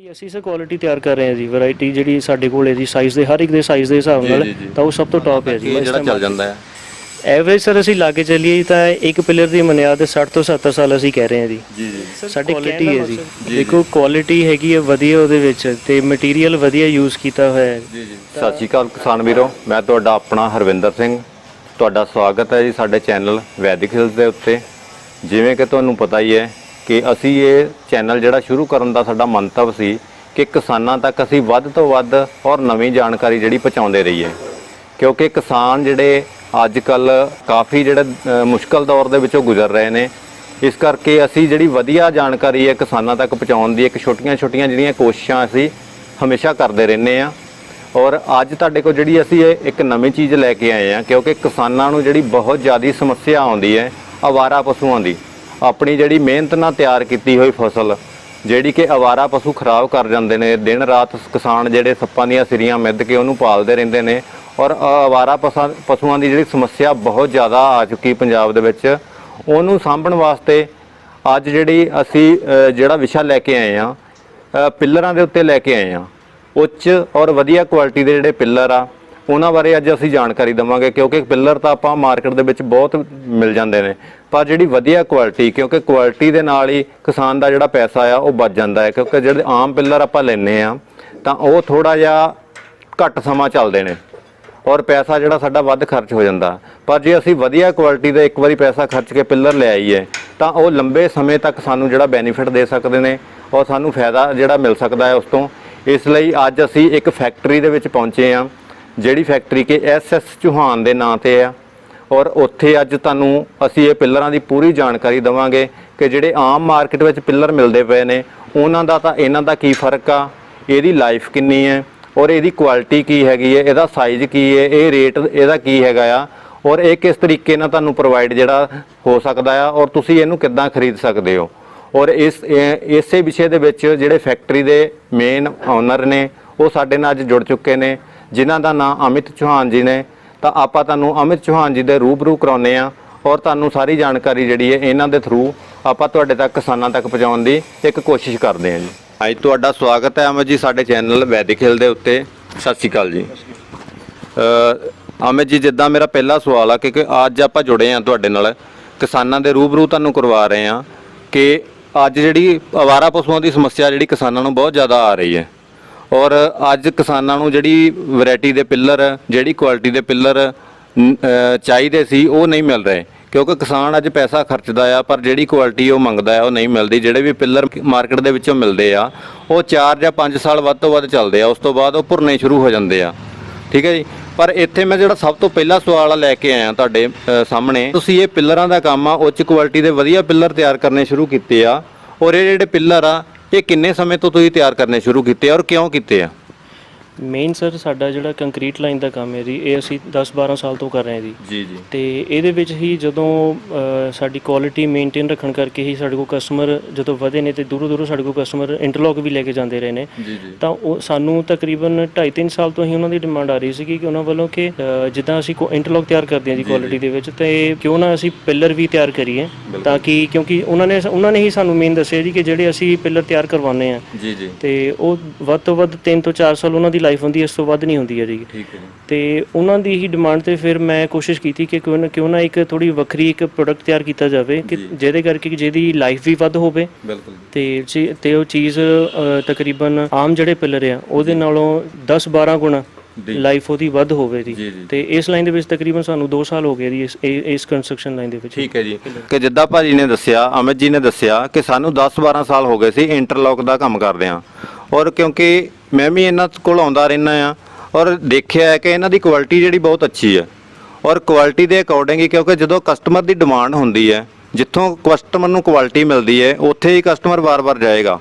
ਜੀ ਅਸੀਂ sir quality ਤਿਆਰ ਕਰ ਰਹੇ ਹਾਂ ਜੀ। ਵੈਰਾਈਟੀ ਜਿਹੜੀ ਸਾਡੇ ਕੋਲ ਹੈ ਜੀ ਸਾਈਜ਼ ਦੇ ਹਰ ਇੱਕ ਦੇ ਸਾਈਜ਼ ਦੇ ਹਿਸਾਬ ਨਾਲ ਤਾਂ ਉਹ ਸਭ ਤੋਂ ਟੌਪ ਹੈ ਜੀ। ਜਿਹੜਾ ਚੱਲ ਜਾਂਦਾ ਹੈ ਐਵਰੇਜ ਸਰ ਅਸੀਂ ਲਾ ਕੇ ਚੱਲੀਏ ਤਾਂ ਇੱਕ ਪਿਲਰ ਦੀ ਬੁਨਿਆਦ 60 ਤੋਂ 70 ਸਾਲ ਅਸੀਂ ਕਹਿ ਰਹੇ ਹਾਂ ਜੀ। ਜੀ ਸਾਡੀ ਕੁਆਲਿਟੀ ਹੈ ਜੀ। ਦੇਖੋ ਕੁਆਲਿਟੀ ਹੈਗੀ ਹੈ ਵਧੀਆ ਉਹਦੇ ਵਿੱਚ ਤੇ ਮਟੀਰੀਅਲ ਵਧੀਆ ਯੂਜ਼ ਕੀਤਾ ਹੋਇਆ ਹੈ। ਜੀ ਸਤਿ ਸ਼੍ਰੀ ਅਕਾਲ ਕਿਸਾਨ ਵੀਰੋ, ਮੈਂ ਤੁਹਾਡਾ ਆਪਣਾ ਹਰਵਿੰਦਰ ਸਿੰਘ। ਤੁਹਾਡਾ ਸਵਾਗਤ ਹੈ ਜੀ ਸਾਡੇ ਚੈਨਲ ਵੈਦਿਕ ਹਿਲਸ ਦੇ ਉੱਤੇ। ਜਿਵੇਂ ਕਿ ਤੁਹਾਨੂੰ ਪਤਾ ਹੀ ਹੈ ਕਿ ਅਸੀਂ ਇਹ ਚੈਨਲ ਜਿਹੜਾ ਸ਼ੁਰੂ ਕਰਨ ਦਾ ਸਾਡਾ ਮੰਤਵ ਸੀ ਕਿ ਕਿਸਾਨਾਂ ਤੱਕ ਅਸੀਂ ਵੱਧ ਤੋਂ ਵੱਧ ਔਰ ਨਵੀਂ ਜਾਣਕਾਰੀ ਜਿਹੜੀ ਪਹੁੰਚਾਉਂਦੇ ਰਹੀਏ, ਕਿਉਂਕਿ ਕਿਸਾਨ ਜਿਹੜੇ ਅੱਜ ਕੱਲ ਕਾਫੀ ਜਿਹੜੇ ਮੁਸ਼ਕਲ ਦੌਰ ਦੇ ਵਿੱਚੋਂ ਗੁਜ਼ਰ ਰਹੇ ਨੇ। ਇਸ ਕਰਕੇ ਅਸੀਂ ਜਿਹੜੀ ਵਧੀਆ ਜਾਣਕਾਰੀ ਹੈ ਕਿਸਾਨਾਂ ਤੱਕ ਪਹੁੰਚਾਉਣ ਦੀ ਇੱਕ ਛੋਟੀਆਂ ਜਿਹੜੀਆਂ ਕੋਸ਼ਿਸ਼ਾਂ ਅਸੀਂ ਹਮੇਸ਼ਾ ਕਰਦੇ ਰਹਿੰਦੇ ਹਾਂ। ਔਰ ਅੱਜ ਤੁਹਾਡੇ ਕੋਲ ਜਿਹੜੀ ਅਸੀਂ ਇੱਕ ਨਵੀਂ ਚੀਜ਼ ਲੈ ਕੇ ਆਏ ਹਾਂ, ਕਿਉਂਕਿ ਕਿਸਾਨਾਂ ਨੂੰ ਜਿਹੜੀ ਬਹੁਤ ਜ਼ਿਆਦਾ ਸਮੱਸਿਆ ਆਉਂਦੀ ਹੈ ਅਵਾਰਾ ਪਸ਼ੂਆਂ ਦੀ। ਆਪਣੀ ਜਿਹੜੀ ਮਿਹਨਤ ਨਾਲ ਤਿਆਰ ਕੀਤੀ ਹੋਈ ਫਸਲ ਜਿਹੜੀ ਕਿ ਅਵਾਰਾ ਪਸ਼ੂ ਖਰਾਬ ਕਰ ਜਾਂਦੇ ਨੇ। ਦਿਨ ਰਾਤ ਕਿਸਾਨ ਜਿਹੜੇ ਸੱਪਾਂ ਦੀਆਂ ਸਿਰੀਆਂ ਮਿੱਧ ਕੇ ਉਹਨੂੰ ਪਾਲਦੇ ਰਹਿੰਦੇ ਨੇ। ਔਰ ਅਵਾਰਾ ਪਸ਼ੂਆਂ ਦੀ ਜਿਹੜੀ ਸਮੱਸਿਆ ਬਹੁਤ ਜ਼ਿਆਦਾ ਆ ਚੁੱਕੀ ਪੰਜਾਬ ਦੇ ਵਿੱਚ, ਉਹਨੂੰ ਸਾਂਭਣ ਵਾਸਤੇ ਅੱਜ ਜਿਹੜੀ ਅਸੀਂ ਜਿਹੜਾ ਵਿਸ਼ਾ ਲੈ ਕੇ ਆਏ ਹਾਂ ਪਿੱਲਰਾਂ ਦੇ ਉੱਤੇ ਲੈ ਕੇ ਆਏ ਹਾਂ। ਉੱਚ ਔਰ ਵਧੀਆ ਕੁਆਲਿਟੀ ਦੇ ਜਿਹੜੇ ਪਿੱਲਰ ਆ ਉਹਨਾਂ ਬਾਰੇ ਅੱਜ ਅਸੀਂ ਜਾਣਕਾਰੀ ਦੇਵਾਂਗੇ, ਕਿਉਂਕਿ ਪਿੱਲਰ ਤਾਂ ਆਪਾਂ ਮਾਰਕੀਟ ਦੇ ਵਿੱਚ ਬਹੁਤ ਮਿਲ ਜਾਂਦੇ ਨੇ, ਪਰ ਜਿਹੜੀ ਵਧੀਆ ਕੁਆਲਿਟੀ, ਕਿਉਂਕਿ ਕੁਆਲਿਟੀ ਦੇ ਨਾਲ ਹੀ ਕਿਸਾਨ ਦਾ ਜਿਹੜਾ ਪੈਸਾ ਆ ਉਹ ਬਚ ਜਾਂਦਾ ਹੈ। ਕਿਉਂਕਿ ਜਿਹੜੇ ਆਮ ਪਿੱਲਰ ਆਪਾਂ ਲੈਂਦੇ ਆ ਤਾਂ ਉਹ ਥੋੜ੍ਹਾ ਜਿਹਾ ਘੱਟ ਸਮਾਂ ਚੱਲਦੇ ਨੇ ਔਰ ਪੈਸਾ ਜਿਹੜਾ ਸਾਡਾ ਵੱਧ ਖਰਚ ਹੋ ਜਾਂਦਾ। ਪਰ ਜੇ ਅਸੀਂ ਵਧੀਆ ਕੁਆਲਿਟੀ ਦਾ ਇੱਕ ਵਾਰੀ ਪੈਸਾ ਖਰਚ ਕੇ ਪਿੱਲਰ ਲੈ ਆਈਏ ਤਾਂ ਉਹ ਲੰਬੇ ਸਮੇਂ ਤੱਕ ਸਾਨੂੰ ਜਿਹੜਾ ਬੈਨੀਫਿਟ ਦੇ ਸਕਦੇ ਨੇ ਔਰ ਸਾਨੂੰ ਫਾਇਦਾ ਜਿਹੜਾ ਮਿਲ ਸਕਦਾ ਹੈ ਉਸ ਤੋਂ। ਇਸ ਲਈ ਅੱਜ ਅਸੀਂ ਇੱਕ ਫੈਕਟਰੀ ਦੇ ਵਿੱਚ ਪਹੁੰਚੇ ਹਾਂ, ਜਿਹੜੀ ਫੈਕਟਰੀ ਕਿ SS ਚੌਹਾਨ ਦੇ ਨਾਂ ਤੇ ਆ। ਔਰ ਉੱਥੇ ਅੱਜ ਤੁਹਾਨੂੰ ਅਸੀਂ ਇਹ ਪਿੱਲਰਾਂ ਦੀ ਪੂਰੀ ਜਾਣਕਾਰੀ ਦੇਵਾਂਗੇ ਕਿ ਜਿਹੜੇ ਆਮ ਮਾਰਕੀਟ ਵਿੱਚ ਪਿੱਲਰ ਮਿਲਦੇ ਪਏ ਨੇ ਉਹਨਾਂ ਦਾ ਤਾਂ ਇਹਨਾਂ ਦਾ ਕੀ ਫ਼ਰਕ ਆ, ਇਹਦੀ ਲਾਈਫ ਕਿੰਨੀ ਹੈ ਔਰ ਇਹਦੀ ਕੁਆਲਿਟੀ ਕੀ ਹੈਗੀ ਹੈ, ਇਹਦਾ ਸਾਈਜ਼ ਕੀ ਹੈ, ਇਹ ਰੇਟ ਇਹਦਾ ਕੀ ਹੈਗਾ ਆ, ਔਰ ਇਹ ਕਿਸ ਤਰੀਕੇ ਨਾਲ ਤੁਹਾਨੂੰ ਪ੍ਰੋਵਾਈਡ ਜਿਹੜਾ ਹੋ ਸਕਦਾ ਆ ਔਰ ਤੁਸੀਂ ਇਹਨੂੰ ਕਿੱਦਾਂ ਖਰੀਦ ਸਕਦੇ ਹੋ। ਔਰ ਇਸੇ ਵਿਸ਼ੇ ਦੇ ਵਿੱਚ ਜਿਹੜੇ ਫੈਕਟਰੀ ਦੇ ਮੇਨ ਓਨਰ ਨੇ ਉਹ ਸਾਡੇ ਨਾਲ ਅੱਜ ਜੁੜ ਚੁੱਕੇ ਨੇ, ਜਿਨ੍ਹਾਂ ਦਾ ਨਾਮ ਅਮਿਤ ਚੌਹਾਨ ਜੀ ਨੇ। ਤਾਂ ਆਪਾਂ ਤੁਹਾਨੂੰ ਅਮਿਤ ਚੌਹਾਨ ਜੀ ਦੇ ਰੂਬਰੂ ਕਰਾਉਂਦੇ ਹਾਂ ਔਰ ਤੁਹਾਨੂੰ ਸਾਰੀ ਜਾਣਕਾਰੀ ਜਿਹੜੀ ਹੈ ਇਹਨਾਂ ਦੇ ਥਰੂ ਆਪਾਂ ਤੁਹਾਡੇ ਤੱਕ ਕਿਸਾਨਾਂ ਤੱਕ ਪਹੁੰਚਾਉਣ ਦੀ ਇੱਕ ਕੋਸ਼ਿਸ਼ ਕਰਦੇ ਹਾਂ ਜੀ। ਅੱਜ ਤੁਹਾਡਾ ਸਵਾਗਤ ਹੈ ਅਮਿਤ ਜੀ ਸਾਡੇ ਚੈਨਲ ਵੈਦਿਕ ਹਿਲ ਦੇ ਉੱਤੇ। ਸਤਿ ਸ਼੍ਰੀ ਅਕਾਲ ਜੀ। ਅਮਿਤ ਜੀ, ਜਿੱਦਾਂ ਮੇਰਾ ਪਹਿਲਾ ਸਵਾਲ ਆ ਕਿ ਅੱਜ ਆਪਾਂ ਜੁੜੇ ਹਾਂ ਤੁਹਾਡੇ ਨਾਲ, ਕਿਸਾਨਾਂ ਦੇ ਰੂਬਰੂ ਤੁਹਾਨੂੰ ਕਰਵਾ ਰਹੇ ਹਾਂ ਕਿ ਅੱਜ ਜਿਹੜੀ ਅਵਾਰਾ ਪਸ਼ੂਆਂ ਦੀ ਸਮੱਸਿਆ ਜਿਹੜੀ ਕਿਸਾਨਾਂ ਨੂੰ ਬਹੁਤ ਜ਼ਿਆਦਾ ਆ ਰਹੀ ਹੈ ਔਰ ਅੱਜ ਕਿਸਾਨਾਂ ਨੂੰ ਜਿਹੜੀ ਵੈਰਾਈਟੀ ਦੇ ਪਿੱਲਰ, ਜਿਹੜੀ ਕੁਆਲਿਟੀ ਦੇ ਪਿੱਲਰ ਚਾਹੀਦੇ ਸੀ ਉਹ ਨਹੀਂ ਮਿਲ ਰਹੇ, ਕਿਉਂਕਿ ਕਿਸਾਨ ਅੱਜ ਪੈਸਾ ਖਰਚਦਾ ਆ ਪਰ ਜਿਹੜੀ ਕੁਆਲਿਟੀ ਉਹ ਮੰਗਦਾ ਆ ਉਹ ਨਹੀਂ ਮਿਲਦੀ। ਜਿਹੜੇ ਵੀ ਪਿੱਲਰ ਮਾਰਕੀਟ ਦੇ ਵਿੱਚੋਂ ਮਿਲਦੇ ਆ ਉਹ 4 ਜਾਂ 5 ਸਾਲ ਵੱਧ ਤੋਂ ਵੱਧ ਚੱਲਦੇ ਆ, ਉਸ ਤੋਂ ਬਾਅਦ ਉਹ ਭੁਰਨੇ ਸ਼ੁਰੂ ਹੋ ਜਾਂਦੇ ਆ। ਠੀਕ ਹੈ ਜੀ। ਪਰ ਇੱਥੇ ਮੈਂ ਜਿਹੜਾ ਸਭ ਤੋਂ ਪਹਿਲਾ ਸਵਾਲ ਲੈ ਕੇ ਆਇਆ ਤੁਹਾਡੇ ਸਾਹਮਣੇ, ਤੁਸੀਂ ਇਹ ਪਿੱਲਰਾਂ ਦਾ ਕੰਮ ਆ ਉੱਚ ਕੁਆਲਿਟੀ ਦੇ ਵਧੀਆ ਪਿੱਲਰ ਤਿਆਰ ਕਰਨੇ ਸ਼ੁਰੂ ਕੀਤੇ ਆ ਔਰ ਇਹ ਜਿਹੜੇ ਪਿੱਲਰ ਆ ਇਹ ਕਿੰਨੇ ਸਮੇਂ ਤੋਂ ਤੁਸੀਂ ਤਿਆਰ ਕਰਨੇ ਸ਼ੁਰੂ ਕੀਤੇ ਔਰ ਕਿਉਂ ਕੀਤੇ ਆ? ਮੇਨ ਸਰ ਸਾਡਾ ਜਿਹੜਾ ਕੰਕਰੀਟ ਲਾਈਨ ਦਾ ਕੰਮ ਹੈ ਜੀ, ਇਹ ਅਸੀਂ 10-12 ਸਾਲ ਤੋਂ ਕਰ ਰਹੇ ਹਾਂ ਜੀ। ਤੇ ਇਹਦੇ ਵਿੱਚ ਹੀ ਜਦੋਂ ਸਾਡੀ ਕੁਆਲਿਟੀ ਮੇਨਟੇਨ ਰੱਖਣ ਕਰਕੇ ਹੀ ਸਾਡੇ ਕੋਲ ਕਸਟਮਰ ਜਦੋਂ ਵਧੇ ਨੇ ਤੇ ਦੂਰੋਂ ਸਾਡੇ ਕੋਲ ਕਸਟਮਰ ਇੰਟਰਲੌਕ ਵੀ ਲੈ ਕੇ ਜਾਂਦੇ ਰਹੇ ਨੇ। ਤਾਂ ਉਹ ਸਾਨੂੰ ਤਕਰੀਬਨ 2.5-3 ਸਾਲ ਤੋਂ ਹੀ ਉਹਨਾਂ ਦੀ ਡਿਮਾਂਡ ਆ ਰਹੀ ਸੀ ਕਿ ਉਹਨਾਂ ਵੱਲੋਂ ਕਿ ਜਿੱਦਾਂ ਅਸੀਂ ਇੰਟਰਲੌਕ ਤਿਆਰ ਕਰਦੇ ਹਾਂ ਜੀ ਕੁਆਲਿਟੀ ਦੇ ਵਿੱਚ, ਤੇ ਕਿਉਂ ਨਾ ਅਸੀਂ ਪਿੱਲਰ ਵੀ ਤਿਆਰ ਕਰੀਏ, ਤਾਂ ਕਿ ਕਿਉਂਕਿ ਉਹਨਾਂ ਨੇ ਹੀ ਸਾਨੂੰ ਮੇਨ ਦੱਸਿਆ ਜੀ ਕਿ ਜਿਹੜੇ ਅਸੀਂ ਪਿੱਲਰ ਤਿਆਰ ਕਰਵਾਉਂਦੇ ਹਾਂ ਤੇ ਉਹ ਵੱਧ ਤੋਂ ਵੱਧ 3 ਤੋਂ 4 ਸਾਲ ਉਹਨਾਂ ਦੀ ਲਾਈਫ ਹੁੰਦੀ, ਇਸ ਤੋਂ ਵੱਧ ਨਹੀਂ ਹੁੰਦੀ ਹੈ ਜੀ। ਤੇ ਉਹਨਾਂ ਦੀ ਹੀ ਡਿਮਾਂਡ ਤੇ ਫਿਰ ਮੈਂ ਕੋਸ਼ਿਸ਼ ਕੀਤੀ ਕਿ ਕਿਉਂ ਨਾ ਇੱਕ ਥੋੜੀ ਵੱਖਰੀ ਇੱਕ ਪ੍ਰੋਡਕਟ ਤਿਆਰ ਕੀਤਾ ਜਾਵੇ ਕਿ ਜਿਹਦੇ ਕਰਕੇ ਜਿਹਦੀ ਲਾਈਫ ਵੀ ਵੱਧ ਹੋਵੇ ਤੇ ਉਹ ਚੀਜ਼ ਤਕਰੀਬਨ ਆਮ ਜਿਹੜੇ ਪਿੱਲਰ ਆ ਉਹਦੇ ਨਾਲੋਂ 10-12 ਗੁਣਾ ਲਾਈਫ ਉਹਦੀ ਵੱਧ ਹੋਵੇ ਜੀ। ਤੇ ਇਸ ਲਾਈਨ ਦੇ ਵਿੱਚ ਤਕਰੀਬਨ ਸਾਨੂੰ 2 ਸਾਲ ਹੋ ਗਏ ਜੀ ਇਸ ਕੰਸਟਰਕਸ਼ਨ ਲਾਈਨ ਦੇ ਵਿੱਚ। ਠੀਕ ਹੈ ਜੀ। ਕਿ ਜਿੱਦਾਂ ਭਾਜੀ ਨੇ ਦੱਸਿਆ, ਅਮਿਤ ਜੀ ਨੇ ਦੱਸਿਆ ਕਿ ਸਾਨੂੰ 10-12 ਸਾਲ ਹੋ ਗਏ ਸੀ ਇੰਟਰਲੌਕ ਦਾ ਕੰਮ ਕਰਦੇ ਹਾਂ ਔਰ ਕਿਉਂਕਿ ਮੈਂ ਵੀ ਇਹਨਾਂ ਕੋਲ ਆਉਂਦਾ ਰਹਿੰਦਾ ਆ ਔਰ ਦੇਖਿਆ ਹੈ ਕਿ ਇਹਨਾਂ ਦੀ ਕੁਆਲਿਟੀ ਜਿਹੜੀ ਬਹੁਤ ਅੱਛੀ ਹੈ ਔਰ ਕੁਆਲਿਟੀ ਦੇ ਅਕੋਰਡਿੰਗ ਹੀ, ਕਿਉਂਕਿ ਜਦੋਂ ਕਸਟਮਰ ਦੀ ਡਿਮਾਂਡ ਹੁੰਦੀ ਹੈ, ਜਿੱਥੋਂ ਕਸਟਮਰ ਨੂੰ ਕੁਆਲਿਟੀ ਮਿਲਦੀ ਹੈ ਉੱਥੇ ਹੀ ਕਸਟਮਰ ਵਾਰ-ਵਾਰ ਜਾਏਗਾ।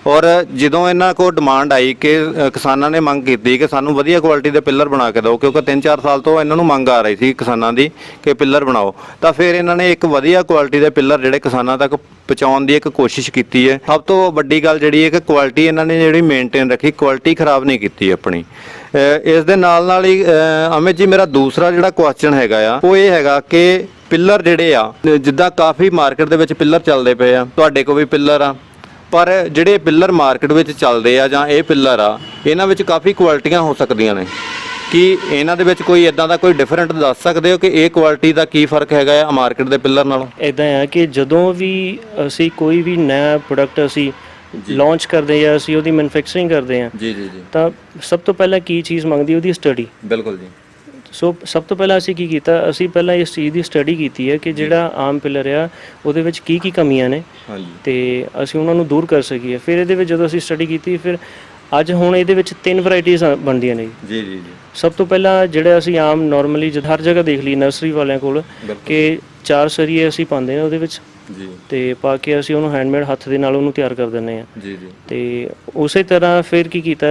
ਔਰ ਜਦੋਂ ਇਹਨਾਂ ਕੋਲ ਡਿਮਾਂਡ ਆਈ ਕਿ ਕਿਸਾਨਾਂ ਨੇ ਮੰਗ ਕੀਤੀ ਕਿ ਸਾਨੂੰ ਵਧੀਆ ਕੁਆਲਿਟੀ ਦੇ ਪਿੱਲਰ ਬਣਾ ਕੇ ਦਿਓ, ਕਿਉਂਕਿ 3-4 ਸਾਲ ਤੋਂ ਇਹਨਾਂ ਨੂੰ ਮੰਗ ਆ ਰਹੀ ਸੀ ਕਿਸਾਨਾਂ ਦੀ ਕਿ ਪਿੱਲਰ ਬਣਾਓ, ਤਾਂ ਫਿਰ ਇਹਨਾਂ ਨੇ ਇੱਕ ਵਧੀਆ ਕੁਆਲਿਟੀ ਦੇ ਪਿੱਲਰ ਜਿਹੜੇ ਕਿਸਾਨਾਂ ਤੱਕ ਪਹੁੰਚਾਉਣ ਦੀ ਇੱਕ ਕੋਸ਼ਿਸ਼ ਕੀਤੀ ਹੈ। ਸਭ ਤੋਂ ਵੱਡੀ ਗੱਲ ਜਿਹੜੀ ਹੈ ਕਿ ਕੁਆਲਿਟੀ ਇਹਨਾਂ ਨੇ ਜਿਹੜੀ ਮੇਨਟੇਨ ਰੱਖੀ, ਕੁਆਲਿਟੀ ਖਰਾਬ ਨਹੀਂ ਕੀਤੀ ਆਪਣੀ। ਇਸ ਦੇ ਨਾਲ ਹੀ ਅਮਿਤ ਜੀ, ਮੇਰਾ ਦੂਸਰਾ ਜਿਹੜਾ ਕੁਐਸਚਨ ਹੈਗਾ ਆ ਉਹ ਇਹ ਹੈਗਾ ਕਿ ਪਿੱਲਰ ਜਿਹੜੇ ਆ, ਜਿੱਦਾਂ ਕਾਫੀ ਮਾਰਕੀਟ ਦੇ ਵਿੱਚ ਪਿੱਲਰ ਚੱਲਦੇ ਪਏ ਆ, ਤੁਹਾਡੇ ਕੋਲ ਵੀ ਪਿੱਲਰ ਆ ਪਰ ਜਿਹੜੇ ਪਿੱਲਰ ਮਾਰਕੀਟ ਵਿੱਚ ਚੱਲਦੇ ਆ ਜਾਂ ਇਹ ਪਿੱਲਰ ਆ, ਇਹਨਾਂ ਵਿੱਚ ਕਾਫੀ ਕੁਆਲਿਟੀਆਂ ਹੋ ਸਕਦੀਆਂ ਨੇ। ਕੀ ਇਹਨਾਂ ਦੇ ਵਿੱਚ ਕੋਈ ਇਦਾਂ ਦਾ ਕੋਈ ਡਿਫਰੈਂਟ ਦੱਸ ਸਕਦੇ ਹੋ ਕਿ ਇਹ ਕੁਆਲਿਟੀ ਦਾ ਕੀ ਫਰਕ ਹੈਗਾ ਆ ਮਾਰਕੀਟ ਦੇ ਪਿੱਲਰ ਨਾਲੋਂ? ਇਦਾਂ ਆ ਕਿ ਜਦੋਂ ਵੀ ਅਸੀਂ ਕੋਈ ਵੀ ਨਵਾਂ ਪ੍ਰੋਡਕਟ ਅਸੀਂ ਲਾਂਚ ਕਰਦੇ ਆ, ਅਸੀਂ ਉਹਦੀ ਮੈਨੂਫੈਕਚਰਿੰਗ ਕਰਦੇ ਆ ਜੀ ਜੀ ਜੀ, ਤਾਂ ਸਭ ਤੋਂ ਪਹਿਲਾਂ ਕੀ ਚੀਜ਼ ਮੰਗਦੀ ਉਹਦੀ ਸਟੱਡੀ। ਬਿਲਕੁਲ ਜੀ। ਸੋ ਸਭ ਤੋਂ ਪਹਿਲਾਂ ਅਸੀਂ ਕੀ ਕੀਤਾ, ਅਸੀਂ ਪਹਿਲਾਂ ਇਸ ਚੀਜ਼ ਦੀ ਸਟੱਡੀ ਕੀਤੀ ਹੈ ਕਿ ਜਿਹੜਾ ਆਮ ਪਿੱਲਰ ਆ ਉਹਦੇ ਵਿੱਚ ਕੀ ਕੀ ਕਮੀਆਂ ਨੇ ਤੇ ਅਸੀਂ ਉਹਨਾਂ ਨੂੰ ਦੂਰ ਕਰ ਸਕੀਏ। ਫਿਰ ਇਹਦੇ ਵਿੱਚ ਜਦੋਂ ਅਸੀਂ ਸਟੱਡੀ ਕੀਤੀ, ਫਿਰ ਅੱਜ ਹੁਣ ਇਹਦੇ ਵਿੱਚ 3 ਵੈਰਾਈਟੀਆਂ ਬਣਦੀਆਂ ਨੇ ਜੀ ਜੀ ਜੀ। ਸਭ ਤੋਂ ਪਹਿਲਾਂ ਜਿਹੜਾ ਅਸੀਂ ਆਮ ਨਾਰਮਲੀ ਜਦ ਹਰ ਜਗ੍ਹਾ ਦੇਖ ਲਈ ਨਰਸਰੀ ਵਾਲਿਆਂ ਕੋਲ ਕਿ 4 ਸਰੀਏ ਅਸੀਂ ਪਾਉਂਦੇ ਨੇ ਉਹਦੇ ਵਿੱਚ ਜੀ, ਤੇ ਪਾ ਕੇ ਅਸੀਂ ਉਹਨੂੰ ਹੈਂਡਮੇਡ ਹੱਥ ਦੇ ਨਾਲ ਉਹਨੂੰ ਤਿਆਰ ਕਰ ਦਿੰਦੇ ਆ ਜੀ ਜੀ। ਤੇ ਉਸੇ ਤਰ੍ਹਾਂ ਫਿਰ ਕੀ ਕੀਤਾ,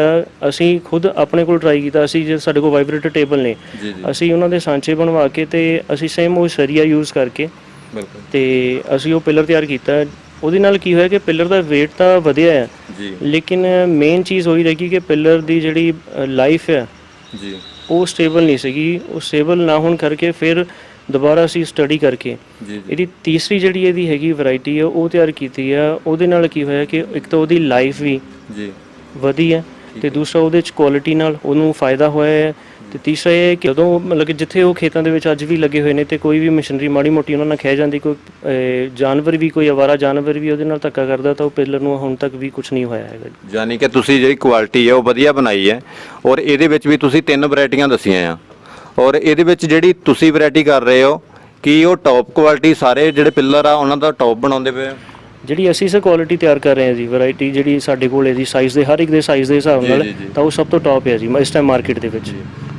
ਅਸੀਂ ਖੁਦ ਆਪਣੇ ਕੋਲ ਟਰਾਈ ਕੀਤਾ। ਅਸੀਂ ਜੇ ਸਾਡੇ ਕੋਲ ਵਾਈਬ੍ਰੇਟਰ ਟੇਬਲ ਨੇ, ਅਸੀਂ ਉਹਨਾਂ ਦੇ ਸਾਂਚੇ ਬਣਵਾ ਕੇ ਤੇ ਅਸੀਂ ਸੇਮ ਉਹ ਸਰੀਆ ਯੂਜ਼ ਕਰਕੇ ਤੇ ਅਸੀਂ ਉਹ ਪਿੱਲਰ ਤਿਆਰ ਕੀਤਾ। ਉਹਦੇ ਨਾਲ ਕੀ ਹੋਇਆ ਕਿ ਪਿੱਲਰ ਦਾ weight ਤਾਂ ਵਧਿਆ ਹੈ ਲੇਕਿਨ ਮੇਨ ਚੀਜ਼ ਉਹੀ ਰਹੀ ਕਿ ਪਿੱਲਰ ਦੀ ਜਿਹੜੀ ਲਾਈਫ ਹੈ ਉਹ ਸਟੇਬਲ ਨਹੀਂ ਸੀਗੀ। ਉਹ ਸਟੇਬਲ ਨਾ ਹੋਣ ਕਰਕੇ ਫਿਰ ਦੁਬਾਰਾ ਅਸੀਂ ਸਟੱਡੀ ਕਰਕੇ ਇਹਦੀ ਤੀਸਰੀ ਜਿਹੜੀ ਇਹਦੀ ਹੈਗੀ ਵੈਰਾਈਟੀ ਹੈ ਉਹ ਤਿਆਰ ਕੀਤੀ ਆ। ਉਹਦੇ ਨਾਲ ਕੀ ਹੋਇਆ ਕਿ ਇੱਕ ਤਾਂ ਉਹਦੀ ਲਾਈਫ ਵੀ ਵਧੀ ਹੈ ਤੇ ਦੂਸਰਾ ਉਹਦੇ 'ਚ ਕੁਆਲਿਟੀ ਨਾਲ ਉਹਨੂੰ ਫਾਇਦਾ ਹੋਇਆ ਹੈ। ਤੇ ਤੀਸਰਾ ਇਹ ਹੈ ਕਿ ਜਦੋਂ ਮਤਲਬ ਕਿ ਜਿੱਥੇ ਉਹ ਖੇਤਾਂ ਦੇ ਵਿੱਚ ਅੱਜ ਵੀ ਲੱਗੇ ਹੋਏ ਨੇ ਤੇ ਕੋਈ ਵੀ ਮਸ਼ੀਨਰੀ ਮਾੜੀ ਮੋਟੀ ਉਹਨਾਂ ਨਾਲ ਖਹਿ ਜਾਂਦੀ, ਕੋਈ ਜਾਨਵਰ ਵੀ, ਕੋਈ ਅਵਾਰਾ ਜਾਨਵਰ ਵੀ ਉਹਦੇ ਨਾਲ ਧੱਕਾ ਕਰਦਾ, ਤਾਂ ਉਹ ਪਿੱਲਰ ਨੂੰ ਹੁਣ ਤੱਕ ਵੀ ਕੁਝ ਨਹੀਂ ਹੋਇਆ ਹੈਗਾ। ਯਾਨੀ ਕਿ ਤੁਸੀਂ ਜਿਹੜੀ ਕੁਆਲਿਟੀ ਹੈ ਉਹ ਵਧੀਆ ਬਣਾਈ ਹੈ ਔਰ ਇਹਦੇ ਵਿੱਚ ਵੀ ਤੁਸੀਂ 3 ਵੈਰਾਈਟੀਆਂ ਦੱਸੀਆਂ ਆ ਔਰ ਇਹਦੇ ਵਿੱਚ ਜਿਹੜੀ ਤੁਸੀਂ ਵੈਰਾਈਟੀ ਕਰ ਰਹੇ ਹੋ ਕੀ ਉਹ ਟੌਪ ਕੁਆਲਿਟੀ ਸਾਰੇ ਜਿਹੜੇ ਪਿੱਲਰ ਆ ਉਹਨਾਂ ਦਾ ਟੌਪ ਬਣਾਉਂਦੇ ਪਏ? ਜਿਹੜੀ ਅਸੀਂ ਸਰ ਕੁਆਲਿਟੀ ਤਿਆਰ ਕਰ ਰਹੇ ਹਾਂ ਜੀ, ਵੈਰਾਈਟੀ ਜਿਹੜੀ ਸਾਡੇ ਕੋਲ ਹੈ ਜੀ ਸਾਈਜ਼ ਦੇ ਹਰ ਇੱਕ ਦੇ ਸਾਈਜ਼ ਦੇ ਹਿਸਾਬ ਨਾਲ, ਤਾਂ ਉਹ ਸਭ ਤੋਂ ਟੌਪ ਹੈ ਜੀ ਇਸ ਟਾਈਮ ਮਾਰਕੀਟ ਦੇ ਵਿੱਚ।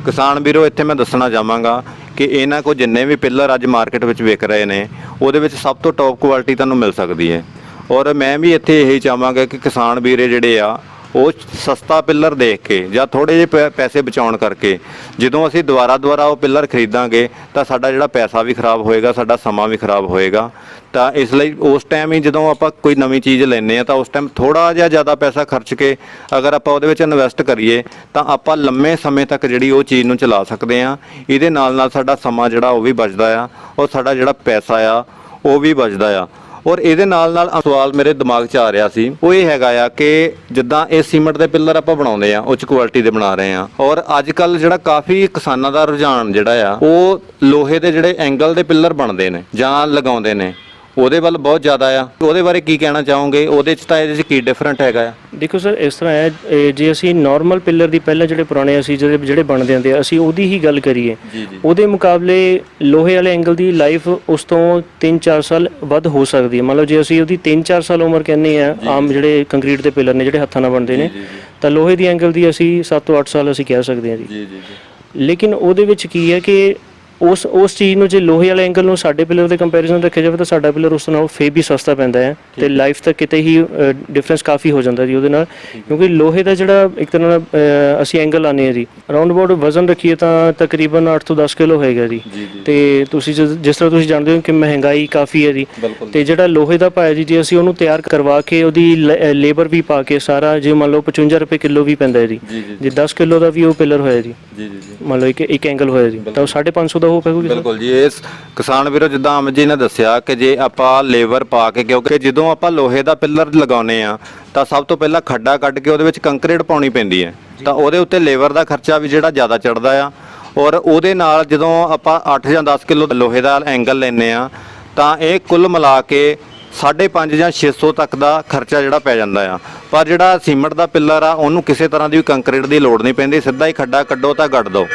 ਕਿਸਾਨ ਵੀਰੋ, ਇੱਥੇ ਮੈਂ ਦੱਸਣਾ ਚਾਹਾਂਗਾ ਕਿ ਇਹਨਾਂ ਕੋਲ ਜਿੰਨੇ ਵੀ ਪਿੱਲਰ ਅੱਜ ਮਾਰਕੀਟ ਵਿੱਚ ਵਿਕ ਰਹੇ ਨੇ ਉਹਦੇ ਵਿੱਚ ਸਭ ਤੋਂ ਟੌਪ ਕੁਆਲਿਟੀ ਤੁਹਾਨੂੰ ਮਿਲ ਸਕਦੀ ਹੈ। ਔਰ ਮੈਂ ਵੀ ਇੱਥੇ ਇਹੀ ਚਾਹਾਂਗਾ ਕਿ ਕਿਸਾਨ ਵੀਰੇ ਜਿਹੜੇ ਆ ਉਹ ਸਸਤਾ ਪਿੱਲਰ ਦੇਖ ਕੇ ਜਾਂ ਥੋੜੇ ਜਿਹੇ ਪੈਸੇ ਬਚਾਉਣ ਕਰਕੇ ਜਦੋਂ ਅਸੀਂ ਦੁਬਾਰਾ ਉਹ ਪਿੱਲਰ ਖਰੀਦਾਂਗੇ ਤਾਂ ਸਾਡਾ ਜਿਹੜਾ ਪੈਸਾ ਵੀ ਖਰਾਬ ਹੋਏਗਾ, ਸਾਡਾ ਸਮਾਂ ਵੀ ਖਰਾਬ ਹੋਏਗਾ। ਤਾਂ ਇਸ ਲਈ ਉਸ ਟਾਈਮ ਹੀ ਜਦੋਂ ਆਪਾਂ ਕੋਈ ਨਵੀਂ ਚੀਜ਼ ਲੈਂਦੇ ਆ ਤਾਂ ਉਸ ਟਾਈਮ ਥੋੜਾ ਜਿਹਾ ਜ਼ਿਆਦਾ ਪੈਸਾ ਖਰਚ ਕੇ ਅਗਰ ਆਪਾਂ ਉਹਦੇ ਵਿੱਚ ਇਨਵੈਸਟ ਕਰੀਏ ਤਾਂ ਆਪਾਂ ਲੰਮੇ ਸਮੇਂ ਤੱਕ ਜਿਹੜੀ ਉਹ ਚੀਜ਼ ਨੂੰ ਚਲਾ ਸਕਦੇ ਆ। ਇਹਦੇ ਨਾਲ ਸਾਡਾ ਸਮਾਂ ਜਿਹੜਾ ਉਹ ਵੀ ਬਚਦਾ ਆ ਔਰ ਸਾਡਾ ਜਿਹੜਾ ਪੈਸਾ ਆ ਉਹ ਵੀ ਬਚਦਾ ਆ। ਔਰ ਇਹਦੇ ਨਾਲ ਸਵਾਲ ਮੇਰੇ ਦਿਮਾਗ 'ਚ ਆ ਰਿਹਾ ਸੀ, ਉਹ ਇਹ ਹੈਗਾ ਆ ਕਿ ਜਿੱਦਾਂ ਇਹ ਸੀਮੈਂਟ ਦੇ ਪਿੱਲਰ ਆਪਾਂ ਬਣਾਉਂਦੇ ਆ, ਉੱਚ ਕੁਆਲਿਟੀ ਦੇ ਬਣਾ ਰਹੇ ਆ ਔਰ ਅੱਜ ਕੱਲ ਜਿਹੜਾ ਕਾਫੀ ਕਿਸਾਨਾਂ ਦਾ ਰੁਝਾਨ ਜਿਹੜਾ ਆ ਉਹ ਲੋਹੇ ਦੇ ਜਿਹੜੇ ਐਂਗਲ ਦੇ ਪਿੱਲਰ ਬਣਦੇ ਨੇ ਜਾਂ ਲਗਾਉਂਦੇ ਨੇ, ਉਹਦੇ ਵੱਲ ਬਹੁਤ ਜ਼ਿਆਦਾ ਆ। ਉਹਦੇ ਬਾਰੇ ਕੀ ਕਹਿਣਾ ਚਾਹੋਗੇ? ਉਹਦੇ 'ਚ ਤਾਂ ਇਹਦੇ 'ਚ ਕੀ ਡਿਫਰੈਂਟ ਹੈਗਾ ਆ? ਦੇਖੋ ਸਰ, ਇਸ ਤਰ੍ਹਾਂ ਹੈ, ਜੇ ਅਸੀਂ ਨਾਰਮਲ ਪਿੱਲਰ ਦੀ ਪਹਿਲਾਂ ਜਿਹੜੇ ਪੁਰਾਣੇ ਅਸੀਂ ਜਿਹੜੇ ਬਣਦੇ ਹੁੰਦੇ ਆ ਅਸੀਂ ਉਹਦੀ ਹੀ ਗੱਲ ਕਰੀਏ, ਉਹਦੇ ਮੁਕਾਬਲੇ ਲੋਹੇ ਵਾਲੇ ਐਂਗਲ ਦੀ ਲਾਈਫ ਉਸ ਤੋਂ 3-4 ਸਾਲ ਵੱਧ ਹੋ ਸਕਦੀ ਹੈ। ਮਤਲਬ ਜੇ ਅਸੀਂ ਉਹਦੀ 3-4 ਸਾਲ ਉਮਰ ਕਹਿੰਦੇ ਆ ਆਮ ਜਿਹੜੇ ਕੰਕਰੀਟ ਦੇ ਪਿੱਲਰ ਨੇ ਜਿਹੜੇ ਹੱਥਾਂ ਨਾਲ ਬਣਦੇ ਨੇ, ਤਾਂ ਲੋਹੇ ਦੀ ਐਂਗਲ ਦੀ ਅਸੀਂ 7 ਤੋਂ 8 ਸਾਲ ਅਸੀਂ ਕਹਿ ਸਕਦੇ ਹਾਂ ਜੀ। ਲੇਕਿਨ ਉਹਦੇ ਵਿੱਚ ਕੀ ਹੈ ਕਿ ਉਸ ਚੀਜ਼ ਨੂੰ ਜੇ ਲੋਹੇ ਵਾਲੇ ਐਂਗਲ ਨੂੰ ਸਾਡੇ ਪਿੱਲਰ ਦੇ ਕੰਪੈਰੀਜ਼ਨ ਰੱਖਿਆ ਜਾਵੇ ਤਾਂ ਸਾਡਾ ਪਿੱਲਰ ਉਸ ਨਾਲੋਂ ਫੇਰ ਵੀ ਸਸਤਾ ਪੈਂਦਾ ਹੈ ਤੇ ਲਾਈਫ ਤੱਕ ਕਿਤੇ ਹੀ ਡਿਫਰੈਂਸ ਕਾਫੀ ਹੋ ਜਾਂਦਾ ਜੀ ਉਹਦੇ ਨਾਲ। ਕਿਉਂਕਿ ਲੋਹੇ ਦਾ ਜਿਹੜਾ ਇੱਕ ਤਰ੍ਹਾਂ ਨਾਲ ਅਸੀਂ ਐਂਗਲ ਲਾਉਂਦੇ ਹਾਂ ਜੀ, ਅਰਾਊਂਡ ਅਬਾਊਟ ਵਜ਼ਨ ਰੱਖੀਏ ਤਾਂ ਤਕਰੀਬਨ 8 ਤੋਂ 10 ਕਿਲੋ ਹੈਗਾ ਜੀ। ਤੇ ਤੁਸੀਂ ਜਿਸ ਤਰ੍ਹਾਂ ਤੁਸੀਂ ਜਾਣਦੇ ਹੋ ਕਿ ਮਹਿੰਗਾਈ ਕਾਫੀ ਹੈ ਜੀ, ਤੇ ਜਿਹੜਾ ਲੋਹੇ ਦਾ ਭਾਅ ਜੀ, ਜੇ ਅਸੀਂ ਉਹਨੂੰ ਤਿਆਰ ਕਰਵਾ ਕੇ ਉਹਦੀ ਲੇਬਰ ਵੀ ਪਾ ਕੇ ਸਾਰਾ, ਜੇ ਮੰਨ ਲਓ 55 ਰੁਪਏ ਕਿਲੋ ਵੀ ਪੈਂਦਾ ਹੈ ਜੀ, ਜੇ 10 ਕਿਲੋ ਦਾ ਵੀ ਉਹ ਪਿੱਲਰ ਹੋਇਆ ਜੀ, ਮੰਨ ਲਓ ਇੱਕ ਐਂਗਲ ਹੋਇਆ ਜੀ, ਤਾਂ ਉਹ 550 ਦਾ ਹੋ ਪਏਗਾ। ਬਿਲਕੁਲ ਜੀ। ਇਸ ਕਿਸਾਨ ਵੀਰੋ, ਜਿੱਦਾਂ ਅਮਨ ਜੀ ਨੇ ਦੱਸਿਆ ਕਿ ਜੇ ਆਪਾਂ ਲੇਬਰ ਪਾ ਕੇ, ਕਿਉਂਕਿ ਜਦੋਂ ਆਪਾਂ ਲੋਹੇ ਦਾ ਪਿੱਲਰ ਲਗਾਉਂਦੇ ਆ ਤਾਂ ਸਭ ਤੋਂ ਪਹਿਲਾਂ ਖੱਡਾ ਕੱਢ ਕੇ ਉਹਦੇ ਵਿੱਚ ਕੰਕਰੀਟ ਪਾਉਣੀ ਪੈਂਦੀ ਹੈ, ਤਾਂ ਉਹਦੇ ਉੱਤੇ ਲੇਬਰ ਦਾ ਖਰਚਾ ਵੀ ਜਿਹੜਾ ਜ਼ਿਆਦਾ ਚੜਦਾ ਆ। ਔਰ ਉਹਦੇ ਨਾਲ ਜਦੋਂ ਆਪਾਂ 8 ਜਾਂ 10 ਕਿਲੋ ਲੋਹੇ ਦਾ ਐਂਗਲ ਲੈਂਦੇ ਆ ਤਾਂ ਇਹ ਕੁੱਲ ਮਿਲਾ ਕੇ 550 ਜਾਂ 600 ਤੱਕ ਦਾ ਖਰਚਾ ਜਿਹੜਾ ਪੈ ਜਾਂਦਾ ਆ। ਪਰ ਜਿਹੜਾ ਸੀਮੈਂਟ ਦਾ ਪਿੱਲਰ ਆ ਉਹਨੂੰ ਕਿਸੇ ਤਰ੍ਹਾਂ ਦੀ ਕੰਕਰੀਟ ਦੀ ਲੋੜ ਨਹੀਂ ਪੈਂਦੀ, ਸਿੱਧਾ ਹੀ ਖੱਡਾ ਕੱਢੋ ਤਾਂ ਗੱਡ ਦਿਓ।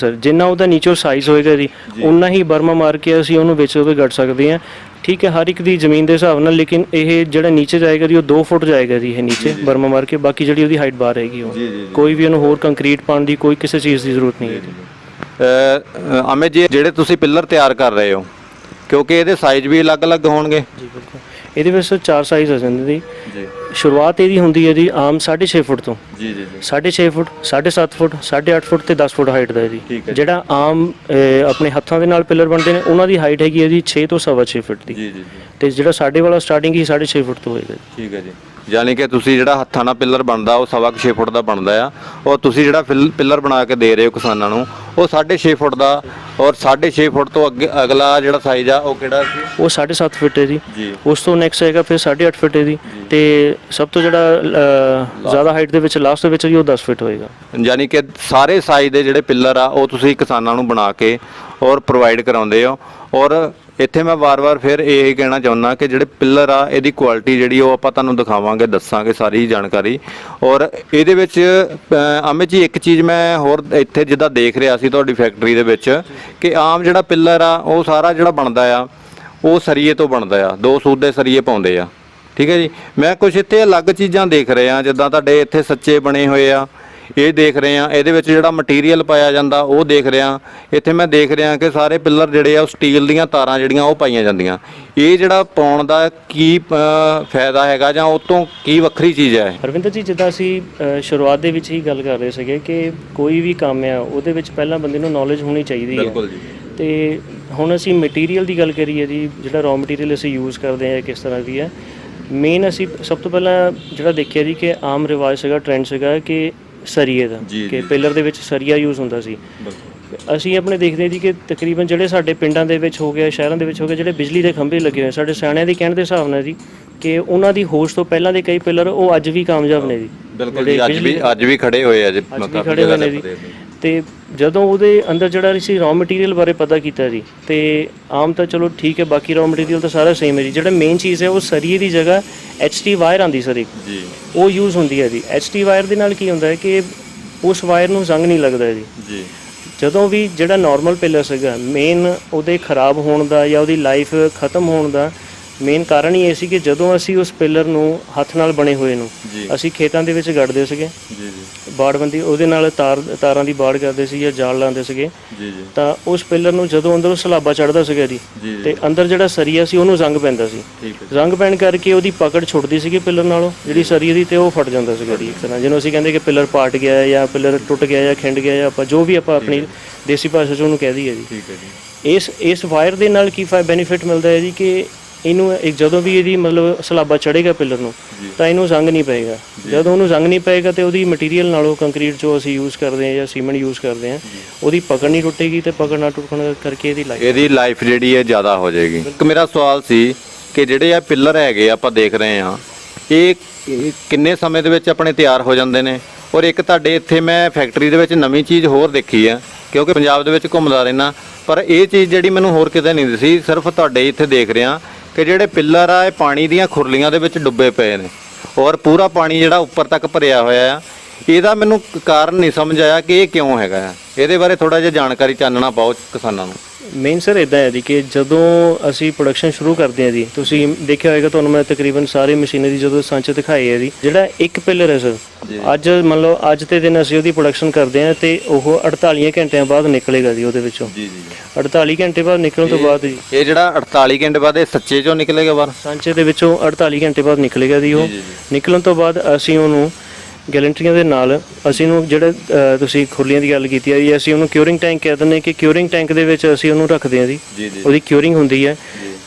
ਸਰ ਜਿੰਨਾ ਉਹਦਾ ਨੀਚੋਂ ਸਾਈਜ਼ ਹੋਏਗਾ ਜੀ ਉਨਾ ਹੀ ਬਰਮਾ ਮਾਰ ਕੇ ਅਸੀਂ ਉਹਨੂੰ ਵਿੱਚ ਉਹਦੇ ਗੱਡ ਸਕਦੇ ਹਾਂ। ਠੀਕ ਹੈ, ਹਰ ਇੱਕ ਦੀ ਜ਼ਮੀਨ ਦੇ ਹਿਸਾਬ ਨਾਲ, ਲੇਕਿਨ ਇਹ ਜਿਹੜਾ ਨੀਚੇ ਜਾਏਗਾ ਜੀ ਉਹ 2 ਫੁੱਟ ਜਾਏਗਾ ਜੀ ਇਹ ਨੀਚੇ ਬਰਮਾ ਮਾਰ ਕੇ। ਬਾਕੀ ਜਿਹੜੀ ਉਹਦੀ ਹਾਈਟ ਬਾਹਰ ਰਹੇਗੀ, ਉਹ ਕੋਈ ਵੀ ਉਹਨੂੰ ਹੋਰ ਕੰਕਰੀਟ ਪਾਉਣ ਦੀ ਕੋਈ ਕਿਸੇ ਚੀਜ਼ ਦੀ ਜ਼ਰੂਰਤ ਨਹੀਂ ਹੈ ਜੀ। ਅਮਿਤ ਜੀ, ਜਿਹੜੇ ਤੁਸੀਂ ਪਿੱਲਰ ਤਿਆਰ ਕਰ ਰਹੇ ਹੋ, ਕਿਉਂਕਿ ਇਹਦੇ ਸਾਈਜ਼ ਵੀ ਅਲੱਗ-ਅਲੱਗ ਹੋਣਗੇ? ਜੀ ਬਿਲਕੁਲ, ਇਹਦੇ ਵਿੱਚ 4 ਸਾਈਜ਼ ਆ ਜਾਂਦੇ ਜੀ। ਸ਼ੁਰੂਆਤ ਇਹਦੀ ਹੁੰਦੀ ਹੈ ਜੀ ਆਮ 6.5 ਫੁੱਟ ਤੋਂ। 6.5 ਫੁੱਟ, 7.5 ਫੁੱਟ, 8.5 ਫੁੱਟ ਤੇ 10 ਫੁੱਟ ਹਾਈਟ ਦਾ ਹੈ ਜੀ। ਜਿਹੜਾ ਆਮ ਆਪਣੇ ਹੱਥਾਂ ਦੇ ਨਾਲ ਪਿੱਲਰ ਬਣਦੇ ਨੇ ਉਹਨਾਂ ਦੀ ਹਾਈਟ ਹੈਗੀ ਹੈ ਜੀ 6 ਤੋਂ 6.5 ਫੁੱਟ ਦੀ। ਤੇ ਜਿਹੜਾ ਸਾਡੇ ਵਾਲਾ ਸਟਾਰਟਿੰਗ ਹੀ 6.5 ਫੁੱਟ ਤੋਂ ਹੋਏਗਾ। ਠੀਕ ਹੈ ਜੀ। ਯਾਨੀ ਕਿ ਤੁਸੀਂ ਜਿਹੜਾ ਹੱਥਾਂ ਨਾਲ ਪਿੱਲਰ ਬਣਦਾ ਉਹ 6.25 ਫੁੱਟ ਦਾ ਬਣਦਾ ਆ, ਔਰ ਤੁਸੀਂ ਜਿਹੜਾ ਪਿੱਲਰ ਬਣਾ ਕੇ ਦੇ ਰਹੇ ਹੋ ਕਿਸਾਨਾਂ ਨੂੰ ਉਹ 6.5 ਫੁੱਟ ਦਾ, ਔਰ 6.5 ਫੁੱਟ ਤੋਂ ਅੱਗੇ ਅਗਲਾ ਜਿਹੜਾ ਸਾਈਜ਼ ਆ ਉਹ ਕਿਹੜਾ ਸੀ? ਉਹ 7.5 ਫੁੱਟ ਹੈ ਜੀ। ਉਸ ਤੋਂ ਨੈਕਸਟ ਹੈਗਾ ਫਿਰ 8.5 ਫੁੱਟ ਹੈ ਜੀ, ਤੇ ਸਭ ਤੋਂ ਜਿਹੜਾ ਜ਼ਿਆਦਾ ਹਾਈਟ ਦੇ ਵਿੱਚ ਲਾਸਟ ਦੇ ਵਿੱਚ ਜੀ ਉਹ 10 ਫੁੱਟ ਹੋਏਗਾ। ਯਾਨੀ ਕਿ ਸਾਰੇ ਸਾਈਜ਼ ਦੇ ਜਿਹੜੇ ਪਿੱਲਰ ਆ ਉਹ ਤੁਸੀਂ ਕਿਸਾਨਾਂ ਨੂੰ ਬਣਾ ਕੇ ਔਰ ਪ੍ਰੋਵਾਈਡ ਕਰਾਉਂਦੇ ਹੋ। ਔਰ ਇੱਥੇ ਮੈਂ ਵਾਰ-ਵਾਰ ਫਿਰ ਇਹ ਕਹਿਣਾ ਚਾਹੁੰਦਾ ਕਿ ਜਿਹੜੇ ਪਿੱਲਰ ਆ ਇਹਦੀ ਕੁਆਲਿਟੀ ਜਿਹੜੀ ਉਹ ਆਪਾਂ ਤੁਹਾਨੂੰ ਦਿਖਾਵਾਂਗੇ, ਦੱਸਾਂਗੇ ਸਾਰੀ ਜਾਣਕਾਰੀ। ਔਰ ਇਹਦੇ ਵਿੱਚ ਅਮਿਤ ਜੀ ਇੱਕ ਚੀਜ਼ ਮੈਂ ਹੋਰ ਇੱਥੇ ਜਿੱਦਾਂ ਦੇਖ ਰਿਹਾ ਸੀ ਤੁਹਾਡੀ ਫੈਕਟਰੀ ਦੇ ਵਿੱਚ ਕਿ ਆਮ ਜਿਹੜਾ ਪਿੱਲਰ ਆ ਉਹ ਸਾਰਾ ਜਿਹੜਾ ਬਣਦਾ ਆ ਉਹ ਸਰੀਏ ਤੋਂ ਬਣਦਾ ਆ, 2 ਸੂਤ ਦੇ ਸਰੀਏ ਪਾਉਂਦੇ ਆ, ਠੀਕ ਹੈ ਜੀ। ਮੈਂ ਕੁਝ ਇੱਥੇ ਅਲੱਗ ਚੀਜ਼ਾਂ ਦੇਖ ਰਿਹਾ, ਜਿੱਦਾਂ ਤੁਹਾਡੇ ਇੱਥੇ ਸੱਚੇ ਬਣੇ ਹੋਏ ਆ ਇਹ ਦੇਖ ਰਹੇ ਆ, ਇਹਦੇ ਵਿੱਚ ਜਿਹੜਾ ਮਟੀਰੀਅਲ ਪਾਇਆ ਜਾਂਦਾ ਉਹ ਦੇਖ ਰਿਹਾ। ਇੱਥੇ ਮੈਂ ਦੇਖ ਰਿਹਾ ਕਿ ਸਾਰੇ ਪਿੱਲਰ ਜਿਹੜੇ ਆ ਉਹ ਸਟੀਲ ਦੀਆਂ ਤਾਰਾਂ ਜਿਹੜੀਆਂ ਉਹ ਪਾਈਆਂ ਜਾਂਦੀਆਂ। ਇਹ ਜਿਹੜਾ ਪਾਉਣ ਦਾ ਕੀ ਫਾਇਦਾ ਹੈਗਾ ਜਾਂ ਉਹ ਤੋਂ ਕੀ ਵੱਖਰੀ ਚੀਜ਼ ਹੈ? ਹਰਵਿੰਦਰ ਜੀ, ਜਿੱਦਾਂ ਅਸੀਂ ਸ਼ੁਰੂਆਤ ਦੇ ਵਿੱਚ ਹੀ ਗੱਲ ਕਰ ਰਹੇ ਸੀਗੇ ਕਿ ਕੋਈ ਵੀ ਕੰਮ ਆ ਉਹਦੇ ਵਿੱਚ ਪਹਿਲਾਂ ਬੰਦੇ ਨੂੰ ਨੌਲੇਜ ਹੋਣੀ ਚਾਹੀਦੀ ਹੈ। ਬਿਲਕੁਲ ਜੀ। ਤੇ ਹੁਣ ਅਸੀਂ ਮਟੀਰੀਅਲ ਦੀ ਗੱਲ ਕਰੀਏ ਜੀ, ਜਿਹੜਾ ਰॉ ਮਟੀਰੀਅਲ ਅਸੀਂ ਯੂਜ਼ ਕਰਦੇ ਹਾਂ ਕਿਸ ਤਰ੍ਹਾਂ ਦੀ ਹੈ। ਮੇਨ ਅਸੀਂ ਸਭ ਤੋਂ ਪਹਿਲਾਂ ਜਿਹੜਾ ਦੇਖਿਆ ਜੀ ਕਿ ਆਮ ਰਿਵਾਜ ਸੀਗਾ, ਟ੍ਰੈਂਡ ਸੀਗਾ ਕਿ ਸਰੀਏ ਦਾ, ਕਿ ਪਿੱਲਰ ਦੇ ਵਿੱਚ ਸਰੀਆ ਯੂਜ਼ ਹੁੰਦਾ ਸੀ। ਅਸੀਂ ਆਪਣੇ ਦੇਖਦੇ ਹਾਂ ਜੀ ਕਿ ਤਕਰੀਬਨ ਜਿਹੜੇ ਸਾਡੇ ਪਿੰਡਾਂ ਦੇ ਵਿੱਚ ਹੋ ਗਿਆ, ਸ਼ਹਿਰਾਂ ਦੇ ਵਿੱਚ ਹੋ ਗਿਆ, ਜਿਹੜੇ ਬਿਜਲੀ ਦੇ ਖੰਭੇ ਲੱਗੇ ਹੋਏ ਸਾਡੇ ਸਿਆਣਿਆਂ ਦੇ ਕਹਿਣ ਦੇ ਹਿਸਾਬ ਨਾਲ ਜੀ ਕਿ ਉਹਨਾਂ ਦੀ ਹੋਸ਼ ਤੋਂ ਪਹਿਲਾਂ ਦੇ ਕਈ ਪਿੱਲਰ ਉਹ ਅੱਜ ਵੀ ਕਾਮਯਾਬ ਨੇ ਜੀ। ਬਿਲਕੁਲ ਜੀ, ਅੱਜ ਵੀ ਖੜੇ ਹੋਏ ਆ ਜੀ, ਖੜੇ ਹੋਏ ਨੇ ਜੀ। ਤੇ ਜਦੋਂ ਉਹਦੇ ਅੰਦਰ ਜਿਹੜਾ ਅਸੀਂ ਰॉ ਮਟੀਰੀਅਲ ਬਾਰੇ ਪਤਾ ਕੀਤਾ ਜੀ, ਤੇ ਆਮ ਤਾਂ ਚਲੋ ਠੀਕ ਹੈ, ਬਾਕੀ ਰॉ ਮਟੀਰੀਅਲ ਤਾਂ ਸਾਰਾ ਸੇਮ ਹੈ ਜੀ। ਜਿਹੜਾ ਮੇਨ ਚੀਜ਼ ਹੈ ਉਹ ਸਰੀਏ ਦੀ ਜਗ੍ਹਾ HT ਵਾਇਰ ਆਉਂਦੀ ਸਰ ਇੱਕ ਜੀ, ਉਹ ਯੂਜ਼ ਹੁੰਦੀ ਹੈ ਜੀ। HT ਵਾਇਰ ਦੇ ਨਾਲ ਕੀ ਹੁੰਦਾ ਹੈ ਕਿ ਉਸ ਵਾਇਰ ਨੂੰ ਜ਼ੰਗ ਨਹੀਂ ਲੱਗਦਾ ਜੀ। ਜਦੋਂ ਵੀ ਜਿਹੜਾ ਨਾਰਮਲ ਪਿੱਲਰ ਸੀਗਾ, ਮੇਨ ਉਹਦੇ ਖਰਾਬ ਹੋਣ ਦਾ ਜਾਂ ਉਹਦੀ ਲਾਈਫ ਖਤਮ ਹੋਣ ਦਾ ਮੇਨ ਕਾਰਨ ਹੀ ਇਹ ਸੀ ਕਿ ਜਦੋਂ ਅਸੀਂ ਉਸ ਪਿੱਲਰ ਨੂੰ ਹੱਥ ਨਾਲ ਬਣੇ ਹੋਏ ਨੂੰ ਅਸੀਂ ਖੇਤਾਂ ਦੇ ਵਿੱਚ ਗੱਡਦੇ ਸੀਗੇ, ਬਾੜਬੰਦੀ ਉਹਦੇ ਨਾਲ ਤਾਰਾਂ ਦੀ ਬਾੜ ਕਰਦੇ ਸੀ ਜਾਂ ਜਾਲ ਲਾਉਂਦੇ ਸੀਗੇ, ਤਾਂ ਉਸ ਪਿੱਲਰ ਨੂੰ ਜਦੋਂ ਅੰਦਰੋਂ ਸਲਾਬਾ ਚੜ੍ਹਦਾ ਸੀਗਾ ਜੀ, ਤੇ ਅੰਦਰ ਜਿਹੜਾ ਸਰੀਆ ਸੀ ਉਹਨੂੰ ਜ਼ੰਗ ਪੈਂਦਾ ਸੀ। ਜ਼ੰਗ ਪੈਣ ਕਰਕੇ ਉਹਦੀ ਪਕੜ ਛੁੱਟਦੀ ਸੀਗੀ ਪਿੱਲਰ ਨਾਲੋਂ, ਜਿਹੜੀ ਸਰੀਏ ਦੀ, ਤੇ ਉਹ ਫਟ ਜਾਂਦਾ ਸੀਗਾ ਜੀ ਇੱਕ ਤਰ੍ਹਾਂ। ਜਿਹਨੂੰ ਅਸੀਂ ਕਹਿੰਦੇ ਕਿ ਪਿੱਲਰ ਪਾਟ ਗਿਆ ਜਾਂ ਪਿੱਲਰ ਟੁੱਟ ਗਿਆ ਜਾਂ ਖਿੰਡ ਗਿਆ, ਜਾਂ ਆਪਾਂ ਜੋ ਵੀ ਆਪਾਂ ਆਪਣੀ ਦੇਸੀ ਭਾਸ਼ਾ 'ਚ ਉਹਨੂੰ ਕਹਿ ਦਈਏ ਜੀ। ਇਸ ਵਾਇਰ ਦੇ ਨਾਲ ਕੀ ਬੈਨੀਫਿਟ ਮਿਲਦਾ ਹੈ ਜੀ ਕਿ ਇਹਨੂੰ ਜਦੋਂ ਵੀ ਇਹਦੀ ਮਤਲਬ ਸਲਾਬਾ ਚੜ੍ਹੇਗਾ ਪਿੱਲਰ ਨੂੰ ਤਾਂ ਇਹਨੂੰ ਜ਼ੰਗ ਨਹੀਂ ਪਏਗਾ। ਜਦੋਂ ਉਹਨੂੰ ਜ਼ੰਗ ਨਹੀਂ ਪਏਗਾ ਤੇ ਉਹਦੀ ਮਟੀਰੀਅਲ ਨਾਲੋਂ ਕੰਕਰੀਟ ਜੋ ਅਸੀਂ ਯੂਜ਼ ਕਰਦੇ ਹਾਂ ਜਾਂ ਸੀਮੈਂਟ ਯੂਜ਼ ਕਰਦੇ ਹਾਂ ਉਹਦੀ ਪਕੜ ਨਹੀਂ ਟੁੱਟੇਗੀ, ਤੇ ਪਕੜ ਨਾ ਟੁੱਟਣ ਕਰਕੇ ਇਹਦੀ ਲਾਈਫ ਜਿਹੜੀ ਹੈ ਜ਼ਿਆਦਾ ਹੋ ਜਾਏਗੀ। ਇੱਕ ਮੇਰਾ ਸਵਾਲ ਸੀ ਕਿ ਜਿਹੜੇ ਆ ਪਿੱਲਰ ਹੈਗੇ ਆਪਾਂ ਦੇਖ ਰਹੇ ਹਾਂ, ਇਹ ਕਿੰਨੇ ਸਮੇਂ ਦੇ ਵਿੱਚ ਆਪਣੇ ਤਿਆਰ ਹੋ ਜਾਂਦੇ ਨੇ? ਔਰ ਇੱਕ ਤੁਹਾਡੇ ਇੱਥੇ ਮੈਂ ਫੈਕਟਰੀ ਦੇ ਵਿੱਚ ਨਵੀਂ ਚੀਜ਼ ਹੋਰ ਦੇਖੀ ਆ, ਕਿਉਂਕਿ ਪੰਜਾਬ ਦੇ ਵਿੱਚ ਘੁੰਮਦਾ ਰਹਿਣਾ, ਪਰ ਇਹ ਚੀਜ਼ ਜਿਹੜੀ ਮੈਨੂੰ ਹੋਰ ਕਿਤੇ ਨਹੀਂ ਦਿਸੀ, ਸਿਰਫ ਤੁਹਾਡੇ ਇੱਥੇ ਦੇਖ ਰਿਹਾ ਕਿ ਜਿਹੜੇ ਪਿੱਲਰ ਆ ਇਹ ਪਾਣੀ ਦੀਆਂ ਖੁਰਲੀਆਂ ਦੇ ਵਿੱਚ ਡੁੱਬੇ ਪਏ ਨੇ, ਔਰ ਪੂਰਾ ਪਾਣੀ ਜਿਹੜਾ ਉੱਪਰ ਤੱਕ ਭਰਿਆ ਹੋਇਆ ਆ। ਇਹਦਾ ਮੈਨੂੰ ਕਾਰਨ ਨਹੀਂ ਸਮਝ ਆਇਆ ਕਿ ਇਹ ਕਿਉਂ ਹੈਗਾ ਆ। ਇਹਦੇ ਬਾਰੇ ਥੋੜਾ ਜਿਹਾ ਜਾਣਕਾਰੀ ਚਾਨਣਾ ਪਾਓ ਕਿਸਾਨਾਂ ਨੂੰ। ਮੇਨ ਸਰ ਇੱਦਾਂ ਹੈ ਜੀ ਕਿ ਜਦੋਂ ਅਸੀਂ ਪ੍ਰੋਡਕਸ਼ਨ ਸ਼ੁਰੂ ਕਰਦੇ ਹਾਂ ਜੀ, ਤੁਸੀਂ ਦੇਖਿਆ ਹੋਏਗਾ, ਤੁਹਾਨੂੰ ਮੈਂ ਤਕਰੀਬਨ ਸਾਰੇ ਮਸ਼ੀਨਰੀ ਜਦੋਂ ਸਾਂਚੇ ਦਿਖਾਏ ਹੈ ਜੀ, ਜਿਹੜਾ ਇੱਕ ਪਿੱਲਰ ਹੈ ਸਰ, ਅੱਜ ਮੰਨ ਲਓ ਅੱਜ ਦੇ ਦਿਨ ਅਸੀਂ ਉਹਦੀ ਪ੍ਰੋਡਕਸ਼ਨ ਕਰਦੇ ਹਾਂ ਤੇ ਉਹ 48 ਘੰਟਿਆਂ ਬਾਅਦ ਨਿਕਲੇਗਾ ਜੀ ਉਹਦੇ ਵਿੱਚੋਂ। 48 ਘੰਟੇ ਬਾਅਦ ਨਿਕਲਣ ਤੋਂ ਬਾਅਦ ਜੀ, ਇਹ ਜਿਹੜਾ 48 ਘੰਟੇ ਬਾਅਦ ਇਹ ਸੱਚੇ ਚੋਂ ਨਿਕਲੇਗਾ ਬਾਹਰ, ਸਾਂਚੇ ਦੇ ਵਿੱਚੋਂ 48 ਘੰਟੇ ਬਾਅਦ ਨਿਕਲੇਗਾ ਜੀ ਉਹ। ਨਿਕਲਣ ਤੋਂ ਬਾਅਦ ਅਸੀਂ ਉਹਨੂੰ ਗੈਲੰਟਰੀਆਂ ਦੇ ਨਾਲ ਅਸੀਂ ਉਹਨੂੰ ਜਿਹੜਾ ਤੁਸੀਂ ਖੁਰਲੀਆਂ ਦੀ ਗੱਲ ਕੀਤੀ ਹੈ ਜੀ, ਅਸੀਂ ਉਹਨੂੰ ਕਿਊਰਿੰਗ ਟੈਂਕ ਕਹਿ ਦਿੰਦੇ ਕਿ ਕਿਊਰਿੰਗ ਟੈਂਕ ਦੇ ਵਿੱਚ ਅਸੀਂ ਉਹਨੂੰ ਰੱਖਦੇ ਹਾਂ ਜੀ। ਉਹਦੀ ਕਿਊਰਿੰਗ ਹੁੰਦੀ ਹੈ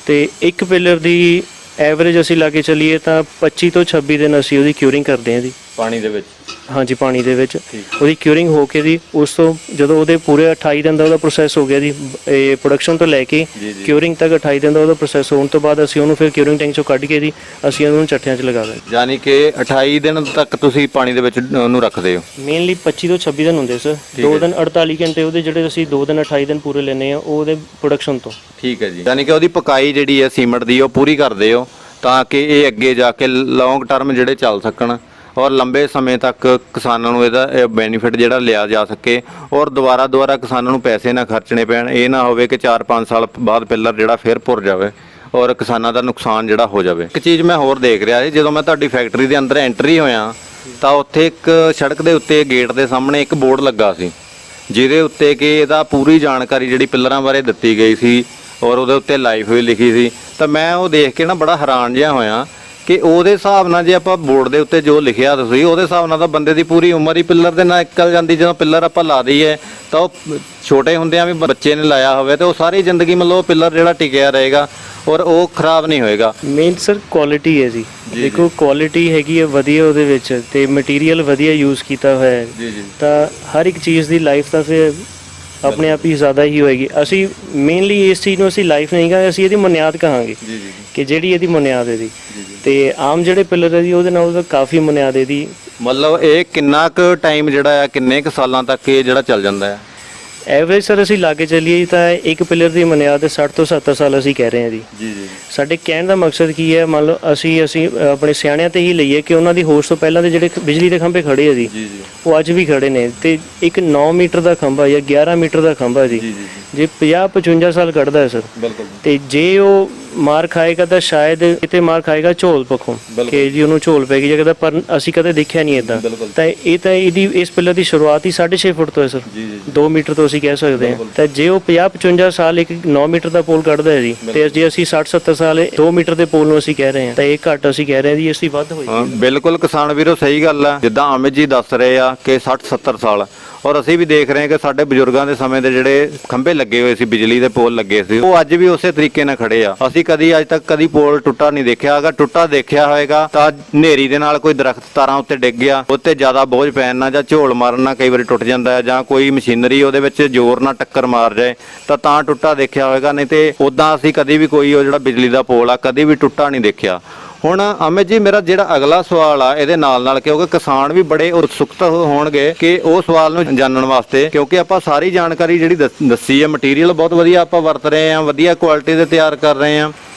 ਤੇ ਇੱਕ ਪਿੱਲਰ ਦੀ ਐਵਰੇਜ ਅਸੀਂ ਲਾ ਕੇ ਚੱਲੀਏ ਤਾਂ 25 ਤੋਂ 26 ਦਿਨ ਅਸੀਂ ਉਹਦੀ ਕਿਊਰਿੰਗ ਕਰਦੇ ਹਾਂ ਜੀ ਪਾਣੀ ਦੇ ਵਿੱਚ। ਹਾਂਜੀ, ਪਾਣੀ ਦੇ ਵਿੱਚ ਉਹਦੀ ਕਿਊਰਿੰਗ ਹੋ ਕੇ ਜੀ, ਉਸ ਤੋਂ ਜਦੋਂ ਉਹਦੇ ਪੂਰੇ 28 ਦਿਨ ਦਾ ਉਹਦਾ ਪ੍ਰੋਸੈਸ ਹੋ ਗਿਆ ਜੀ, ਇਹ ਪ੍ਰੋਡਕਸ਼ਨ ਤੋਂ ਲੈ ਕੇ ਕਿਊਰਿੰਗ ਤੱਕ 28 ਦਿਨ ਦਾ ਉਹਦਾ ਪ੍ਰੋਸੈਸ ਹੋਣ ਤੋਂ ਬਾਅਦ ਅਸੀਂ ਉਹਨੂੰ ਫਿਰ ਕਿਊਰਿੰਗ ਟੈਂਕ ਚੋਂ ਕੱਢ ਕੇ ਜੀ ਅਸੀਂ ਉਹਨੂੰ ਚੱਠਿਆਂ 'ਚ ਲਗਾ ਦਿੰਦੇ। ਯਾਨੀ ਕਿ 28 ਦਿਨ ਤੱਕ ਤੁਸੀਂ ਪਾਣੀ ਦੇ ਵਿੱਚ ਉਹਨੂੰ ਰੱਖਦੇ ਹੋ? ਮੇਨਲੀ 25 ਤੋਂ 26 ਦਿਨ ਹੁੰਦੇ ਸਰ, 2 ਦਿਨ 48 ਘੰਟੇ ਉਹਦੇ, ਜਿਹੜੇ ਅਸੀਂ 2 ਦਿਨ 28 ਦਿਨ ਪੂਰੇ ਲੈਂਦੇ ਆ ਉਹਦੇ ਪ੍ਰੋਡਕਸ਼ਨ ਤੋਂ। ਠੀਕ ਹੈ ਜੀ, ਯਾਨੀ ਕਿ ਉਹਦੀ ਪਕਾਈ ਜਿਹੜੀ ਹੈ ਸੀਮੈਂਟ ਦੀ ਉਹ ਪੂਰੀ ਕਰਦੇ ਹੋ ਤਾਂ ਕਿ ਇਹ ਅੱਗੇ ਜਾ ਕੇ ਲੌਂਗ ਟਰਮ ਜਿਹੜੇ ਚੱਲ ਸਕਣ ਔਰ ਲੰਬੇ ਸਮੇਂ ਤੱਕ ਕਿਸਾਨਾਂ ਨੂੰ ਇਹਦਾ ਬੈਨੀਫਿਟ ਜਿਹੜਾ ਲਿਆ ਜਾ ਸਕੇ, ਔਰ ਦੁਬਾਰਾ ਕਿਸਾਨਾਂ ਨੂੰ ਪੈਸੇ ਨਾ ਖਰਚਣੇ ਪੈਣ। ਇਹ ਨਾ ਹੋਵੇ ਕਿ 4-5 ਸਾਲ ਬਾਅਦ ਪਿੱਲਰ ਜਿਹੜਾ ਫਿਰ ਭੁਰ ਜਾਵੇ ਔਰ ਕਿਸਾਨਾਂ ਦਾ ਨੁਕਸਾਨ ਜਿਹੜਾ ਹੋ ਜਾਵੇ। ਇੱਕ ਚੀਜ਼ ਮੈਂ ਹੋਰ ਦੇਖ ਰਿਹਾ ਸੀ, ਜਦੋਂ ਮੈਂ ਤੁਹਾਡੀ ਫੈਕਟਰੀ ਦੇ ਅੰਦਰ ਐਂਟਰੀ ਹੋਇਆ ਤਾਂ ਉੱਥੇ ਇੱਕ ਸੜਕ ਦੇ ਉੱਤੇ ਗੇਟ ਦੇ ਸਾਹਮਣੇ ਇੱਕ ਬੋਰਡ ਲੱਗਾ ਸੀ, ਜਿਹਦੇ ਉੱਤੇ ਕਿ ਇਹਦਾ ਪੂਰੀ ਜਾਣਕਾਰੀ ਜਿਹੜੀ ਪਿੱਲਰਾਂ ਬਾਰੇ ਦਿੱਤੀ ਗਈ ਸੀ ਔਰ ਉਹਦੇ ਉੱਤੇ ਲਾਈਫ ਵੀ ਲਿਖੀ ਸੀ। ਤਾਂ ਮੈਂ ਉਹ ਦੇਖ ਕੇ ਨਾ ਬੜਾ ਹੈਰਾਨ ਜਿਹਾ ਹੋਇਆ ਕਿ ਉਹਦੇ ਹਿਸਾਬ ਨਾਲ ਜੇ ਆਪਾਂ ਬੋਰਡ ਦੇ ਉੱਤੇ ਜੋ ਲਿਖਿਆ ਤੁਸੀਂ ਉਹਦੇ ਹਿਸਾਬ ਨਾਲ ਤਾਂ ਬੰਦੇ ਦੀ ਪੂਰੀ ਉਮਰ ਹੀ ਪਿੱਲਰ ਦੇ ਨਾਲ ਨਿਕਲ ਜਾਂਦੀ। ਜਦੋਂ ਪਿੱਲਰ ਆਪਾਂ ਲਾ ਦਈਏ ਤਾਂ ਉਹ ਛੋਟੇ ਹੁੰਦਿਆਂ ਵੀ ਬੱਚੇ ਨੇ ਲਾਇਆ ਹੋਵੇ ਤੇ ਉਹ ਸਾਰੀ ਜ਼ਿੰਦਗੀ ਮਤਲਬ ਉਹ ਪਿੱਲਰ ਜਿਹੜਾ ਟਿਕਿਆ ਰਹੇਗਾ ਔਰ ਉਹ ਖਰਾਬ ਨਹੀਂ ਹੋਏਗਾ। ਮੇਨ ਸਰ ਕੁਆਲਿਟੀ ਹੈ ਜੀ, ਦੇਖੋ ਕੁਆਲਿਟੀ ਹੈਗੀ ਹੈ ਵਧੀਆ ਉਹਦੇ ਵਿੱਚ ਤੇ ਮਟੀਰੀਅਲ ਵਧੀਆ ਯੂਜ਼ ਕੀਤਾ ਹੋਇਆ ਹੈ ਤਾਂ ਹਰ ਇੱਕ ਚੀਜ਼ ਦੀ ਲਾਈਫ ਤਾਂ ਫਿਰ ਆਪਣੇ ਆਪ ਹੀ ਜ਼ਿਆਦਾ ਹੀ ਹੋਏਗੀ। ਅਸੀਂ ਮੇਨਲੀ ਇਸ ਚੀਜ਼ ਨੂੰ ਅਸੀਂ ਲਾਈਫ ਨਹੀਂ ਕਹਾਂਗੇ, ਅਸੀਂ ਇਹਦੀ ਬੁਨਿਆਦ ਕਹਾਂਗੇ ਕਿ ਜਿਹੜੀ ਇਹਦੀ ਬੁਨਿਆਦ ਇਹਦੀ ਤੇ ਆਮ ਜਿਹੜੇ ਪਿੱਲਰ ਹੈ ਜੀ ਉਹਦੇ ਨਾਲ ਤਾਂ ਕਾਫੀ ਬੁਨਿਆਦ ਇਹਦੀ। ਮਤਲਬ ਇਹ ਕਿੰਨਾ ਕੁ ਟਾਈਮ ਜਿਹੜਾ ਆ ਕਿੰਨੇ ਕੁ ਸਾਲਾਂ ਤੱਕ ਇਹ ਜਿਹੜਾ ਚੱਲ ਜਾਂਦਾ ਹੈ? ਐਵਰੇਜ ਸਰ ਅਸੀਂ ਲਾ ਕੇ ਚੱਲੀਏ ਤਾਂ ਇੱਕ ਪਿੱਲਰ ਦੀ ਬੁਨਿਆਦ 60 ਤੋਂ 70 ਸਾਲ ਅਸੀਂ ਕਹਿ ਰਹੇ ਹਾਂ ਜੀ। ਸਾਡੇ ਕਹਿਣ ਦਾ ਮਕਸਦ ਕੀ ਹੈ, ਮੰਨ ਲਓ ਅਸੀਂ ਆਪਣੇ ਸਿਆਣਿਆਂ ਤੇ ਹੀ ਲਈਏ ਕਿ ਉਹਨਾਂ ਦੀ ਹੋਸ਼ ਤੋਂ ਪਹਿਲਾਂ ਦੇ ਜਿਹੜੇ ਬਿਜਲੀ ਦੇ ਖੰਭੇ ਖੜੇ ਆ ਜੀ ਉਹ ਅੱਜ ਵੀ ਖੜੇ ਨੇ ਤੇ ਇੱਕ 9 ਮੀਟਰ ਦਾ ਖੰਭਾ ਜਾਂ 11 ਮੀਟਰ ਦਾ ਖੰਭਾ ਜੀ ਜੇ 50-55 ਸਾਲ ਕੱਢਦਾ ਹੈ ਸਰ ਤੇ ਜੇ ਉਹ ਮਾਰ ਖਾਏਗਾ ਤਾਂ ਸ਼ਾਇਦ ਕਿਤੇ ਮਾਰ ਖਾਏਗਾ ਝੋਲ ਪੱਖੋਂ ਕਿ ਜੀ ਉਹਨੂੰ ਝੋਲ ਪੈ ਗਈ ਜਗ੍ਹਾ, ਪਰ ਅਸੀਂ ਕਦੇ ਦੇਖਿਆ ਨਹੀਂ ਇਦਾਂ। ਤਾਂ ਇਹ ਤਾਂ ਇਹਦੀ ਇਸ ਪਿੱਲਰ ਦੀ ਸ਼ੁਰੂਆਤ ਹੀ 6.5 ਫੁੱਟ ਤੋਂ ਹੈ ਸਰ, 2 ਮੀਟਰ ਤੋਂ ਅਸੀਂ ਕਹਿ ਸਕਦੇ ਹਾਂ। ਤਾਂ ਜੇ ਉਹ 50-55 ਸਾਲ ਇੱਕ 9 ਮੀਟਰ ਦਾ ਪੋਲ ਕੱਢਦਾ ਹੈ ਜੀ ਤੇ ਜੇ ਅਸੀਂ 60-70 ਸਾਲ 2 ਮੀਟਰ ਦੇ ਪੋਲ ਨੂੰ ਅਸੀਂ ਕਹਿ ਰਹੇ ਹਾਂ ਤਾਂ ਇਹ ਘੱਟ ਅਸੀਂ ਕਹਿ ਰਹੇ ਹਾਂ ਜੀ, ਅਸੀਂ ਵੱਧ ਹੋਈ। ਬਿਲਕੁਲ ਕਿਸਾਨ ਵੀਰੋ ਸਹੀ ਗੱਲ ਆ, ਜਿੱਦਾਂ ਅਮਿਤ ਜੀ ਦੱਸ ਰਹੇ ਆ ਕਿ 60-70 ਸਾਲ ਔਰ ਅਸੀਂ ਵੀ ਦੇਖ ਰਹੇ ਹਾਂ ਕਿ ਸਾਡੇ ਬਜ਼ੁਰਗਾਂ ਦੇ ਸਮੇਂ ਦੇ ਜਿਹੜੇ ਖੰਭੇ ਲੱਗੇ ਹੋਏ ਸੀ, ਬਿਜਲੀ ਦੇ ਪੋਲ ਲੱਗੇ ਸੀ, ਉਹ ਅੱਜ ਵੀ ਉਸੇ ਤਰੀਕੇ ਨਾਲ ਖੜੇ ਆ। ਅਸੀਂ ਕਦੀ ਅੱਜ ਤੱਕ ਕਦੀ ਪੋਲ ਟੁੱਟਾ ਨਹੀਂ ਦੇਖਿਆ। ਅਗਰ ਟੁੱਟਾ ਦੇਖਿਆ ਹੋਏਗਾ ਤਾਂ ਹਨੇਰੀ ਦੇ ਨਾਲ ਕੋਈ ਦਰਖਤ ਤਾਰਾਂ ਉੱਤੇ ਡਿੱਗ ਗਿਆ, ਉੱਤੇ ਜ਼ਿਆਦਾ ਬੋਝ ਪੈਣ ਨਾਲ ਜਾਂ ਝੋਲ ਮਾਰਨ ਨਾਲ ਕਈ ਵਾਰੀ ਟੁੱਟ ਜਾਂਦਾ ਹੈ, ਜਾਂ ਕੋਈ ਮਸ਼ੀਨਰੀ ਉਹਦੇ ਵਿੱਚ ਜ਼ੋਰ ਨਾਲ ਟੱਕਰ ਮਾਰ ਜਾਏ ਤਾਂ ਟੁੱਟਾ ਦੇਖਿਆ ਹੋਏਗਾ, ਨਹੀਂ ਤੇ ਉਦਾਂ ਅਸੀਂ ਕਦੀ ਵੀ ਕੋਈ ਉਹ ਜਿਹੜਾ ਬਿਜਲੀ ਦਾ ਪੋਲ ਆ ਕਦੀ ਵੀ ਟੁੱਟਾ ਨਹੀਂ ਦੇਖਿਆ। ਹੁਣ ਅਮਿਤ ਜੀ ਮੇਰਾ ਜਿਹੜਾ ਅਗਲਾ ਸਵਾਲ ਆ ਇਹਦੇ ਨਾਲ ਕਿਉਂਕਿ ਕਿਸਾਨ ਵੀ ਬੜੇ ਉਤਸੁਕਤ ਹੋਣਗੇ ਕਿ ਉਹ ਸਵਾਲ ਨੂੰ ਜਾਣਨ ਵਾਸਤੇ, ਕਿਉਂਕਿ ਆਪਾਂ ਸਾਰੀ ਜਾਣਕਾਰੀ ਜਿਹੜੀ ਦੱਸੀ ਹੈ, ਮਟੀਰੀਅਲ ਬਹੁਤ ਵਧੀਆ ਆਪਾਂ ਵਰਤ ਰਹੇ ਹਾਂ, ਵਧੀਆ ਕੁਆਲਿਟੀ ਦੇ ਤਿਆਰ ਕਰ ਰਹੇ ਹਾਂ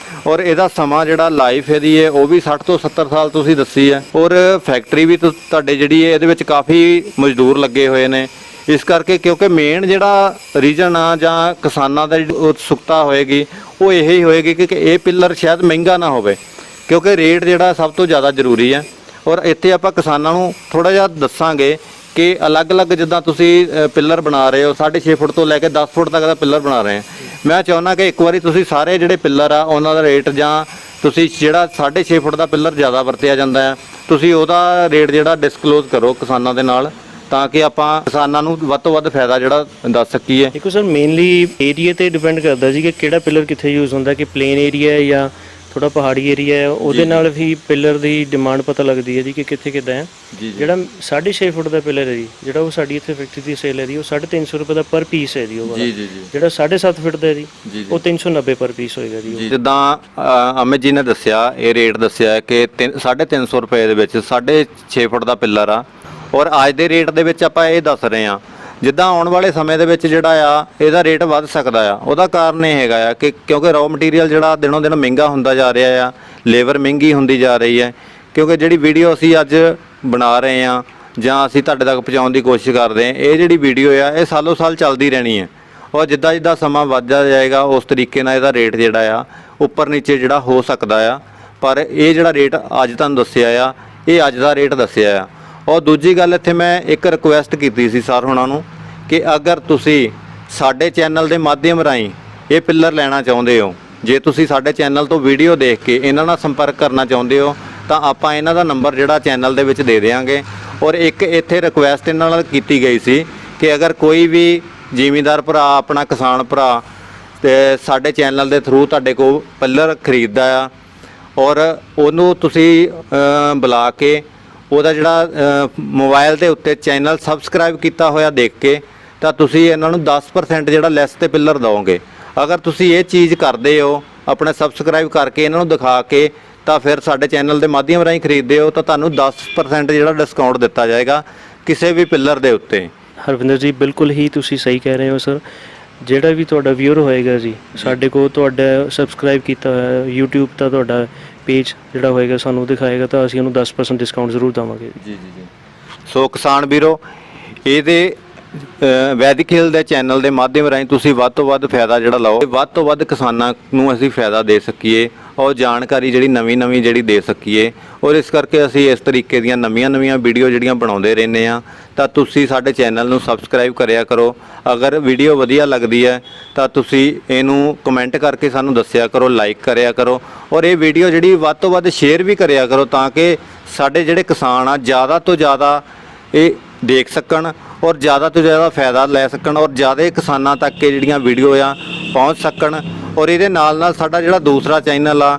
ਔਰ ਇਹਦਾ ਸਮਾਂ ਜਿਹੜਾ ਲਾਈਫ ਇਹਦੀ ਹੈ ਉਹ ਵੀ 60 ਤੋਂ 70 ਸਾਲ ਤੁਸੀਂ ਦੱਸੀ ਹੈ ਔਰ ਫੈਕਟਰੀ ਵੀ ਤੁਹਾਡੇ ਜਿਹੜੀ ਹੈ ਇਹਦੇ ਵਿੱਚ ਕਾਫੀ ਮਜ਼ਦੂਰ ਲੱਗੇ ਹੋਏ ਨੇ। ਇਸ ਕਰਕੇ ਕਿਉਂਕਿ ਮੇਨ ਜਿਹੜਾ ਰੀਜਨ ਆ ਜਾਂ ਕਿਸਾਨਾਂ ਦਾ ਉਤਸੁਕਤਾ ਹੋਏਗੀ ਉਹ ਇਹੀ ਹੋਏਗੀ ਕਿ ਇਹ ਪਿੱਲਰ ਸ਼ਾਇਦ ਮਹਿੰਗਾ ਨਾ ਹੋਵੇ, ਕਿਉਂਕਿ ਰੇਟ ਜਿਹੜਾ ਸਭ ਤੋਂ ਜ਼ਿਆਦਾ ਜ਼ਰੂਰੀ ਹੈ। ਔਰ ਇੱਥੇ ਆਪਾਂ ਕਿਸਾਨਾਂ ਨੂੰ ਥੋੜਾ ਜਿਹਾ ਦੱਸਾਂਗੇ ਕਿ ਅਲੱਗ-ਅਲੱਗ ਜਿੱਦਾਂ ਤੁਸੀਂ ਪਿੱਲਰ ਬਣਾ ਰਹੇ ਹੋ 6.5 ਫੁੱਟ ਤੋਂ ਲੈ ਕੇ 10 ਫੁੱਟ ਤੱਕ ਦਾ ਪਿੱਲਰ ਬਣਾ ਰਹੇ ਹੋ, ਮੈਂ ਚਾਹੁੰਦਾ ਕਿ ਇੱਕ ਵਾਰੀ ਤੁਸੀਂ ਸਾਰੇ ਜਿਹੜੇ ਪਿੱਲਰ ਆ ਉਹਨਾਂ ਦਾ ਰੇਟ, ਜਾਂ ਤੁਸੀਂ ਜਿਹੜਾ 6.5 ਫੁੱਟ ਦਾ ਪਿੱਲਰ ਜ਼ਿਆਦਾ ਵਰਤਿਆ ਜਾਂਦਾ ਹੈ ਤੁਸੀਂ ਉਹਦਾ ਰੇਟ ਜਿਹੜਾ ਡਿਸਕਲੋਜ਼ ਕਰੋ ਕਿਸਾਨਾਂ ਦੇ ਨਾਲ, ਤਾਂ ਕਿ ਆਪਾਂ ਕਿਸਾਨਾਂ ਨੂੰ ਵੱਧ ਤੋਂ ਵੱਧ ਫਾਇਦਾ ਜਿਹੜਾ ਦੱਸ ਸਕੀਏ। ਦੇਖੋ ਸਰ ਮੇਨਲੀ ਏਰੀਆ ਤੇ ਡਿਪੈਂਡ ਕਰਦਾ ਜੀ ਕਿ ਕਿਹੜਾ ਪਿੱਲਰ ਕਿੱਥੇ ਯੂਜ਼ ਹੁੰਦਾ, ਕਿ ਪਲੇਨ ਏਰੀਆ ਹੈ ਜਾਂ ਥੋੜਾ ਪਹਾੜੀ ਏਰੀਆ ਹੈ, ਉਹਦੇ ਨਾਲ ਵੀ ਪਿੱਲਰ ਦੀ ਡਿਮਾਂਡ ਪਤਾ ਲੱਗਦੀ ਹੈ ਜੀ ਕਿ ਕਿੱਥੇ ਕਿੱਦਾਂ ਹੈ। ਜਿਹੜਾ 6.5 ਫੁੱਟ ਦਾ ਪਿੱਲਰ ਹੈ ਜੀ ਜਿਹੜਾ ਉਹ ਸਾਡੀ ਇੱਥੇ ਫੈਕਟਰੀ ਦੀ ਸੇਲ ਹੈ ਜੀ ਉਹ 350 ਰੁਪਏ ਦਾ ਪਰ ਪੀਸ ਹੈ ਜੀ ਉਹ ਵਾਲਾ। ਜਿਹੜਾ 7.5 ਫੁੱਟ ਦਾ ਹੈ ਜੀ ਉਹ 390 ਪਰ ਪੀਸ ਹੋਏਗਾ ਜੀ। ਜਿੱਦਾਂ ਅਮਿਤ ਜੀ ਨੇ ਦੱਸਿਆ ਇਹ ਰੇਟ ਦੱਸਿਆ ਕਿ 350 ਰੁਪਏ ਦੇ ਵਿੱਚ 6.5 ਫੁੱਟ ਦਾ ਪਿੱਲਰ ਆ ਔਰ ਅੱਜ ਦੇ ਰੇਟ ਦੇ ਵਿੱਚ ਆਪਾਂ ਇਹ ਦੱਸ ਰਹੇ ਹਾਂ। ਜਿੱਦਾਂ ਆਉਣ ਵਾਲੇ ਸਮੇਂ ਦੇ ਵਿੱਚ ਜਿਹੜਾ ਆ ਇਹਦਾ ਰੇਟ ਵੱਧ ਸਕਦਾ ਆ, ਉਹਦਾ ਕਾਰਨ ਇਹ ਹੈਗਾ ਆ ਕਿ ਕਿਉਂਕਿ ਰॉ ਮਟੀਰੀਅਲ ਜਿਹੜਾ ਦਿਨੋਂ ਦਿਨ ਮਹਿੰਗਾ ਹੁੰਦਾ ਜਾ ਰਿਹਾ ਆ, ਲੇਬਰ ਮਹਿੰਗੀ ਹੁੰਦੀ ਜਾ ਰਹੀ ਹੈ, ਕਿਉਂਕਿ ਜਿਹੜੀ ਵੀਡੀਓ ਅਸੀਂ ਅੱਜ ਬਣਾ ਰਹੇ ਹਾਂ ਜਾਂ ਅਸੀਂ ਤੁਹਾਡੇ ਤੱਕ ਪਹੁੰਚਾਉਣ ਦੀ ਕੋਸ਼ਿਸ਼ ਕਰਦੇ ਹਾਂ, ਇਹ ਜਿਹੜੀ ਵੀਡੀਓ ਆ ਇਹ ਸਾਲੋਂ ਸਾਲ ਚੱਲਦੀ ਰਹਿਣੀ ਹੈ ਔਰ ਜਿੱਦਾਂ ਜਿੱਦਾਂ ਸਮਾਂ ਵੱਧਦਾ ਜਾਏਗਾ ਉਸ ਤਰੀਕੇ ਨਾਲ ਇਹਦਾ ਰੇਟ ਜਿਹੜਾ ਆ ਉੱਪਰ ਨੀਚੇ ਜਿਹੜਾ ਹੋ ਸਕਦਾ ਆ, ਪਰ ਇਹ ਜਿਹੜਾ ਰੇਟ ਅੱਜ ਤੁਹਾਨੂੰ ਦੱਸਿਆ ਆ ਇਹ ਅੱਜ ਦਾ ਰੇਟ ਦੱਸਿਆ ਆ। ਔਰ ਦੂਜੀ ਗੱਲ ਇੱਥੇ ਮੈਂ ਇੱਕ ਰਿਕੁਐਸਟ ਕੀਤੀ ਸੀ ਸਰ ਹੁਣਾਂ ਨੂੰ ਕਿ ਅਗਰ ਤੁਸੀਂ ਸਾਡੇ ਚੈਨਲ ਦੇ ਮਾਧਿਅਮ ਰਾਹੀਂ ਇਹ ਪਿੱਲਰ ਲੈਣਾ ਚਾਹੁੰਦੇ ਹੋ, ਜੇ ਤੁਸੀਂ ਸਾਡੇ ਚੈਨਲ ਤੋਂ ਵੀਡੀਓ ਦੇਖ ਕੇ ਇਹਨਾਂ ਨਾਲ ਸੰਪਰਕ ਕਰਨਾ ਚਾਹੁੰਦੇ ਹੋ ਤਾਂ ਆਪਾਂ ਇਹਨਾਂ ਦਾ ਨੰਬਰ ਜਿਹੜਾ ਚੈਨਲ ਦੇ ਵਿੱਚ ਦੇ ਦੇਵਾਂਗੇ। ਔਰ ਇੱਕ ਇੱਥੇ ਰਿਕੁਐਸਟ ਇਹਨਾਂ ਨਾਲ ਕੀਤੀ ਗਈ ਸੀ ਕਿ ਅਗਰ ਕੋਈ ਵੀ ਜ਼ਿਮੀਂਦਾਰ ਭਰਾ ਆਪਣਾ ਕਿਸਾਨ ਭਰਾ ਤੇ ਸਾਡੇ ਚੈਨਲ ਦੇ ਥਰੂ ਤੁਹਾਡੇ ਕੋਲ ਪਿੱਲਰ ਖਰੀਦਦਾ ਆ ਔਰ ਉਹਨੂੰ ਤੁਸੀਂ ਬੁਲਾ ਕੇ ਉਹਦਾ ਜਿਹੜਾ ਮੋਬਾਈਲ ਦੇ ਉੱਤੇ ਚੈਨਲ ਸਬਸਕ੍ਰਾਈਬ ਕੀਤਾ ਹੋਇਆ ਦੇਖ ਕੇ ਤਾਂ ਤੁਸੀਂ ਇਹਨਾਂ ਨੂੰ 10% ਜਿਹੜਾ ਲੈਸ ਤੇ ਪਿੱਲਰ ਦਿਓਗੇ। ਅਗਰ ਤੁਸੀਂ ਇਹ ਚੀਜ਼ ਕਰਦੇ ਹੋ ਆਪਣਾ ਸਬਸਕ੍ਰਾਈਬ ਕਰਕੇ ਇਹਨਾਂ ਨੂੰ ਦਿਖਾ ਕੇ ਤਾਂ ਫਿਰ ਸਾਡੇ ਚੈਨਲ ਦੇ ਮਾਧਿਅਮ ਰਾਹੀਂ ਖਰੀਦਦੇ ਹੋ ਤਾਂ ਤੁਹਾਨੂੰ 10% ਜਿਹੜਾ ਡਿਸਕਾਊਂਟ ਦਿੱਤਾ ਜਾਏਗਾ ਕਿਸੇ ਵੀ ਪਿੱਲਰ ਦੇ ਉੱਤੇ। ਹਰਵਿੰਦਰ ਜੀ ਬਿਲਕੁਲ ਹੀ ਤੁਸੀਂ ਸਹੀ ਕਹਿ ਰਹੇ ਹੋ ਸਰ। ਜਿਹੜਾ ਵੀ ਤੁਹਾਡਾ ਵਿਊਅਰ ਹੋਏਗਾ ਜੀ ਸਾਡੇ ਕੋਲ ਤੁਹਾਡਾ ਸਬਸਕ੍ਰਾਈਬ ਕੀਤਾ ਹੋਇਆ YouTube ਦਾ ਤੁਹਾਡਾ ਪੇਜ ਜਿਹੜਾ ਹੋਏਗਾ ਸਾਨੂੰ ਦਿਖਾਏਗਾ ਤਾਂ ਅਸੀਂ ਉਹਨੂੰ 10% ਡਿਸਕਾਊਂਟ ਜ਼ਰੂਰ ਦੇਵਾਂਗੇ ਜੀ। ਸੋ ਕਿਸਾਨ ਵੀਰੋ ਇਹਦੇ ਵੈਦਿਕ ਹਿੱਲ ਦੇ ਚੈਨਲ ਦੇ ਮਾਧਿਅਮ ਰਾਹੀਂ ਤੁਸੀਂ ਵੱਧ ਤੋਂ ਵੱਧ ਫਾਇਦਾ ਜਿਹੜਾ ਲਓ, ਵੱਧ ਤੋਂ ਵੱਧ ਕਿਸਾਨਾਂ ਨੂੰ ਅਸੀਂ ਫਾਇਦਾ ਦੇ ਸਕੀਏ ਉਹ ਜਾਣਕਾਰੀ ਜਿਹੜੀ ਨਵੀਂ ਜਿਹੜੀ ਦੇ ਸਕੀਏ। ਔਰ ਇਸ ਕਰਕੇ ਅਸੀਂ ਇਸ ਤਰੀਕੇ ਦੀਆਂ ਨਵੀਆਂ ਵੀਡੀਓ ਜਿਹੜੀਆਂ ਬਣਾਉਂਦੇ ਰਹਿੰਦੇ ਆ। ਤਾਂ ਤੁਸੀਂ ਸਾਡੇ ਚੈਨਲ ਨੂੰ ਸਬਸਕ੍ਰਾਈਬ ਕਰਿਆ ਕਰੋ। ਅਗਰ ਵੀਡੀਓ ਵਧੀਆ ਲੱਗਦੀ ਹੈ ਤਾਂ ਤੁਸੀਂ ਇਹਨੂੰ ਕਮੈਂਟ ਕਰਕੇ ਸਾਨੂੰ ਦੱਸਿਆ ਕਰੋ, ਲਾਈਕ ਕਰਿਆ ਕਰੋ ਔਰ ਇਹ ਵੀਡੀਓ ਜਿਹੜੀ ਵੱਧ ਤੋਂ ਵੱਧ ਸ਼ੇਅਰ ਵੀ ਕਰਿਆ ਕਰੋ ਤਾਂ ਕਿ ਸਾਡੇ ਜਿਹੜੇ ਕਿਸਾਨ ਆ ਜ਼ਿਆਦਾ ਤੋਂ ਜ਼ਿਆਦਾ ਇਹ ਦੇਖ ਸਕਣ ਔਰ ਜ਼ਿਆਦਾ ਤੋਂ ਜ਼ਿਆਦਾ ਫਾਇਦਾ ਲੈ ਸਕਣ ਔਰ ਜ਼ਿਆਦਾ ਕਿਸਾਨਾਂ ਤੱਕ ਇਹ ਜਿਹੜੀਆਂ ਵੀਡੀਓ ਆ ਪਹੁੰਚ ਸਕਣ। ਔਰ ਇਹਦੇ ਨਾਲ ਸਾਡਾ ਜਿਹੜਾ ਦੂਸਰਾ ਚੈਨਲ ਆ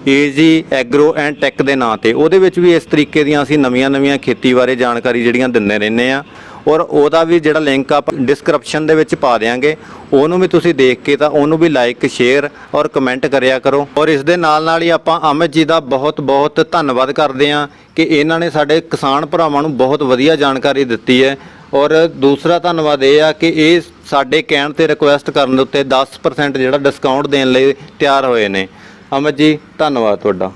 ਏਜੀ ਐਗਰੋ ਐਂਡ ਟੈਕ ਦੇ ਨਾਂ ਤੇ, ਉਹਦੇ ਵਿੱਚ ਵੀ ਇਸ ਤਰੀਕੇ ਦੀਆਂ ਅਸੀਂ ਨਵੀਆਂ ਖੇਤੀ ਬਾਰੇ ਜਾਣਕਾਰੀ ਜਿਹੜੀਆਂ ਦਿੰਦੇ ਰਹਿੰਦੇ ਆ ਔਰ ਉਹਦਾ ਵੀ ਜਿਹੜਾ ਲਿੰਕ ਆ ਡਿਸਕ੍ਰਿਪਸ਼ਨ ਦੇ ਵਿੱਚ ਪਾ ਦਿਆਂਗੇ। ਉਹਨੂੰ ਵੀ ਤੁਸੀਂ ਦੇਖ ਕੇ ਤਾਂ ਉਹਨੂੰ ਵੀ ਲਾਈਕ ਸ਼ੇਅਰ ਔਰ ਕਮੈਂਟ ਕਰਿਆ ਕਰੋ। ਔਰ ਇਸ ਦੇ ਨਾਲ ਹੀ ਆਪਾਂ ਅਮਿਤ ਜੀ ਦਾ ਬਹੁਤ ਧੰਨਵਾਦ ਕਰਦੇ ਹਾਂ ਕਿ ਇਹਨਾਂ ਨੇ ਸਾਡੇ ਕਿਸਾਨ ਭਰਾਵਾਂ ਨੂੰ ਬਹੁਤ ਵਧੀਆ ਜਾਣਕਾਰੀ ਦਿੱਤੀ ਹੈ। ਔਰ ਦੂਸਰਾ ਧੰਨਵਾਦ ਇਹ ਆ ਕਿ ਇਹ ਸਾਡੇ ਕਹਿਣ ਤੇ ਰਿਕੁਐਸਟ ਕਰਨ ਦੇ ਉੱਤੇ 10% ਜਿਹੜਾ ਡਿਸਕਾਊਂਟ ਦੇਣ ਲਈ ਤਿਆਰ ਹੋਏ ਨੇ। ਅਮਿਤ ਜੀ ਧੰਨਵਾਦ ਤੁਹਾਡਾ।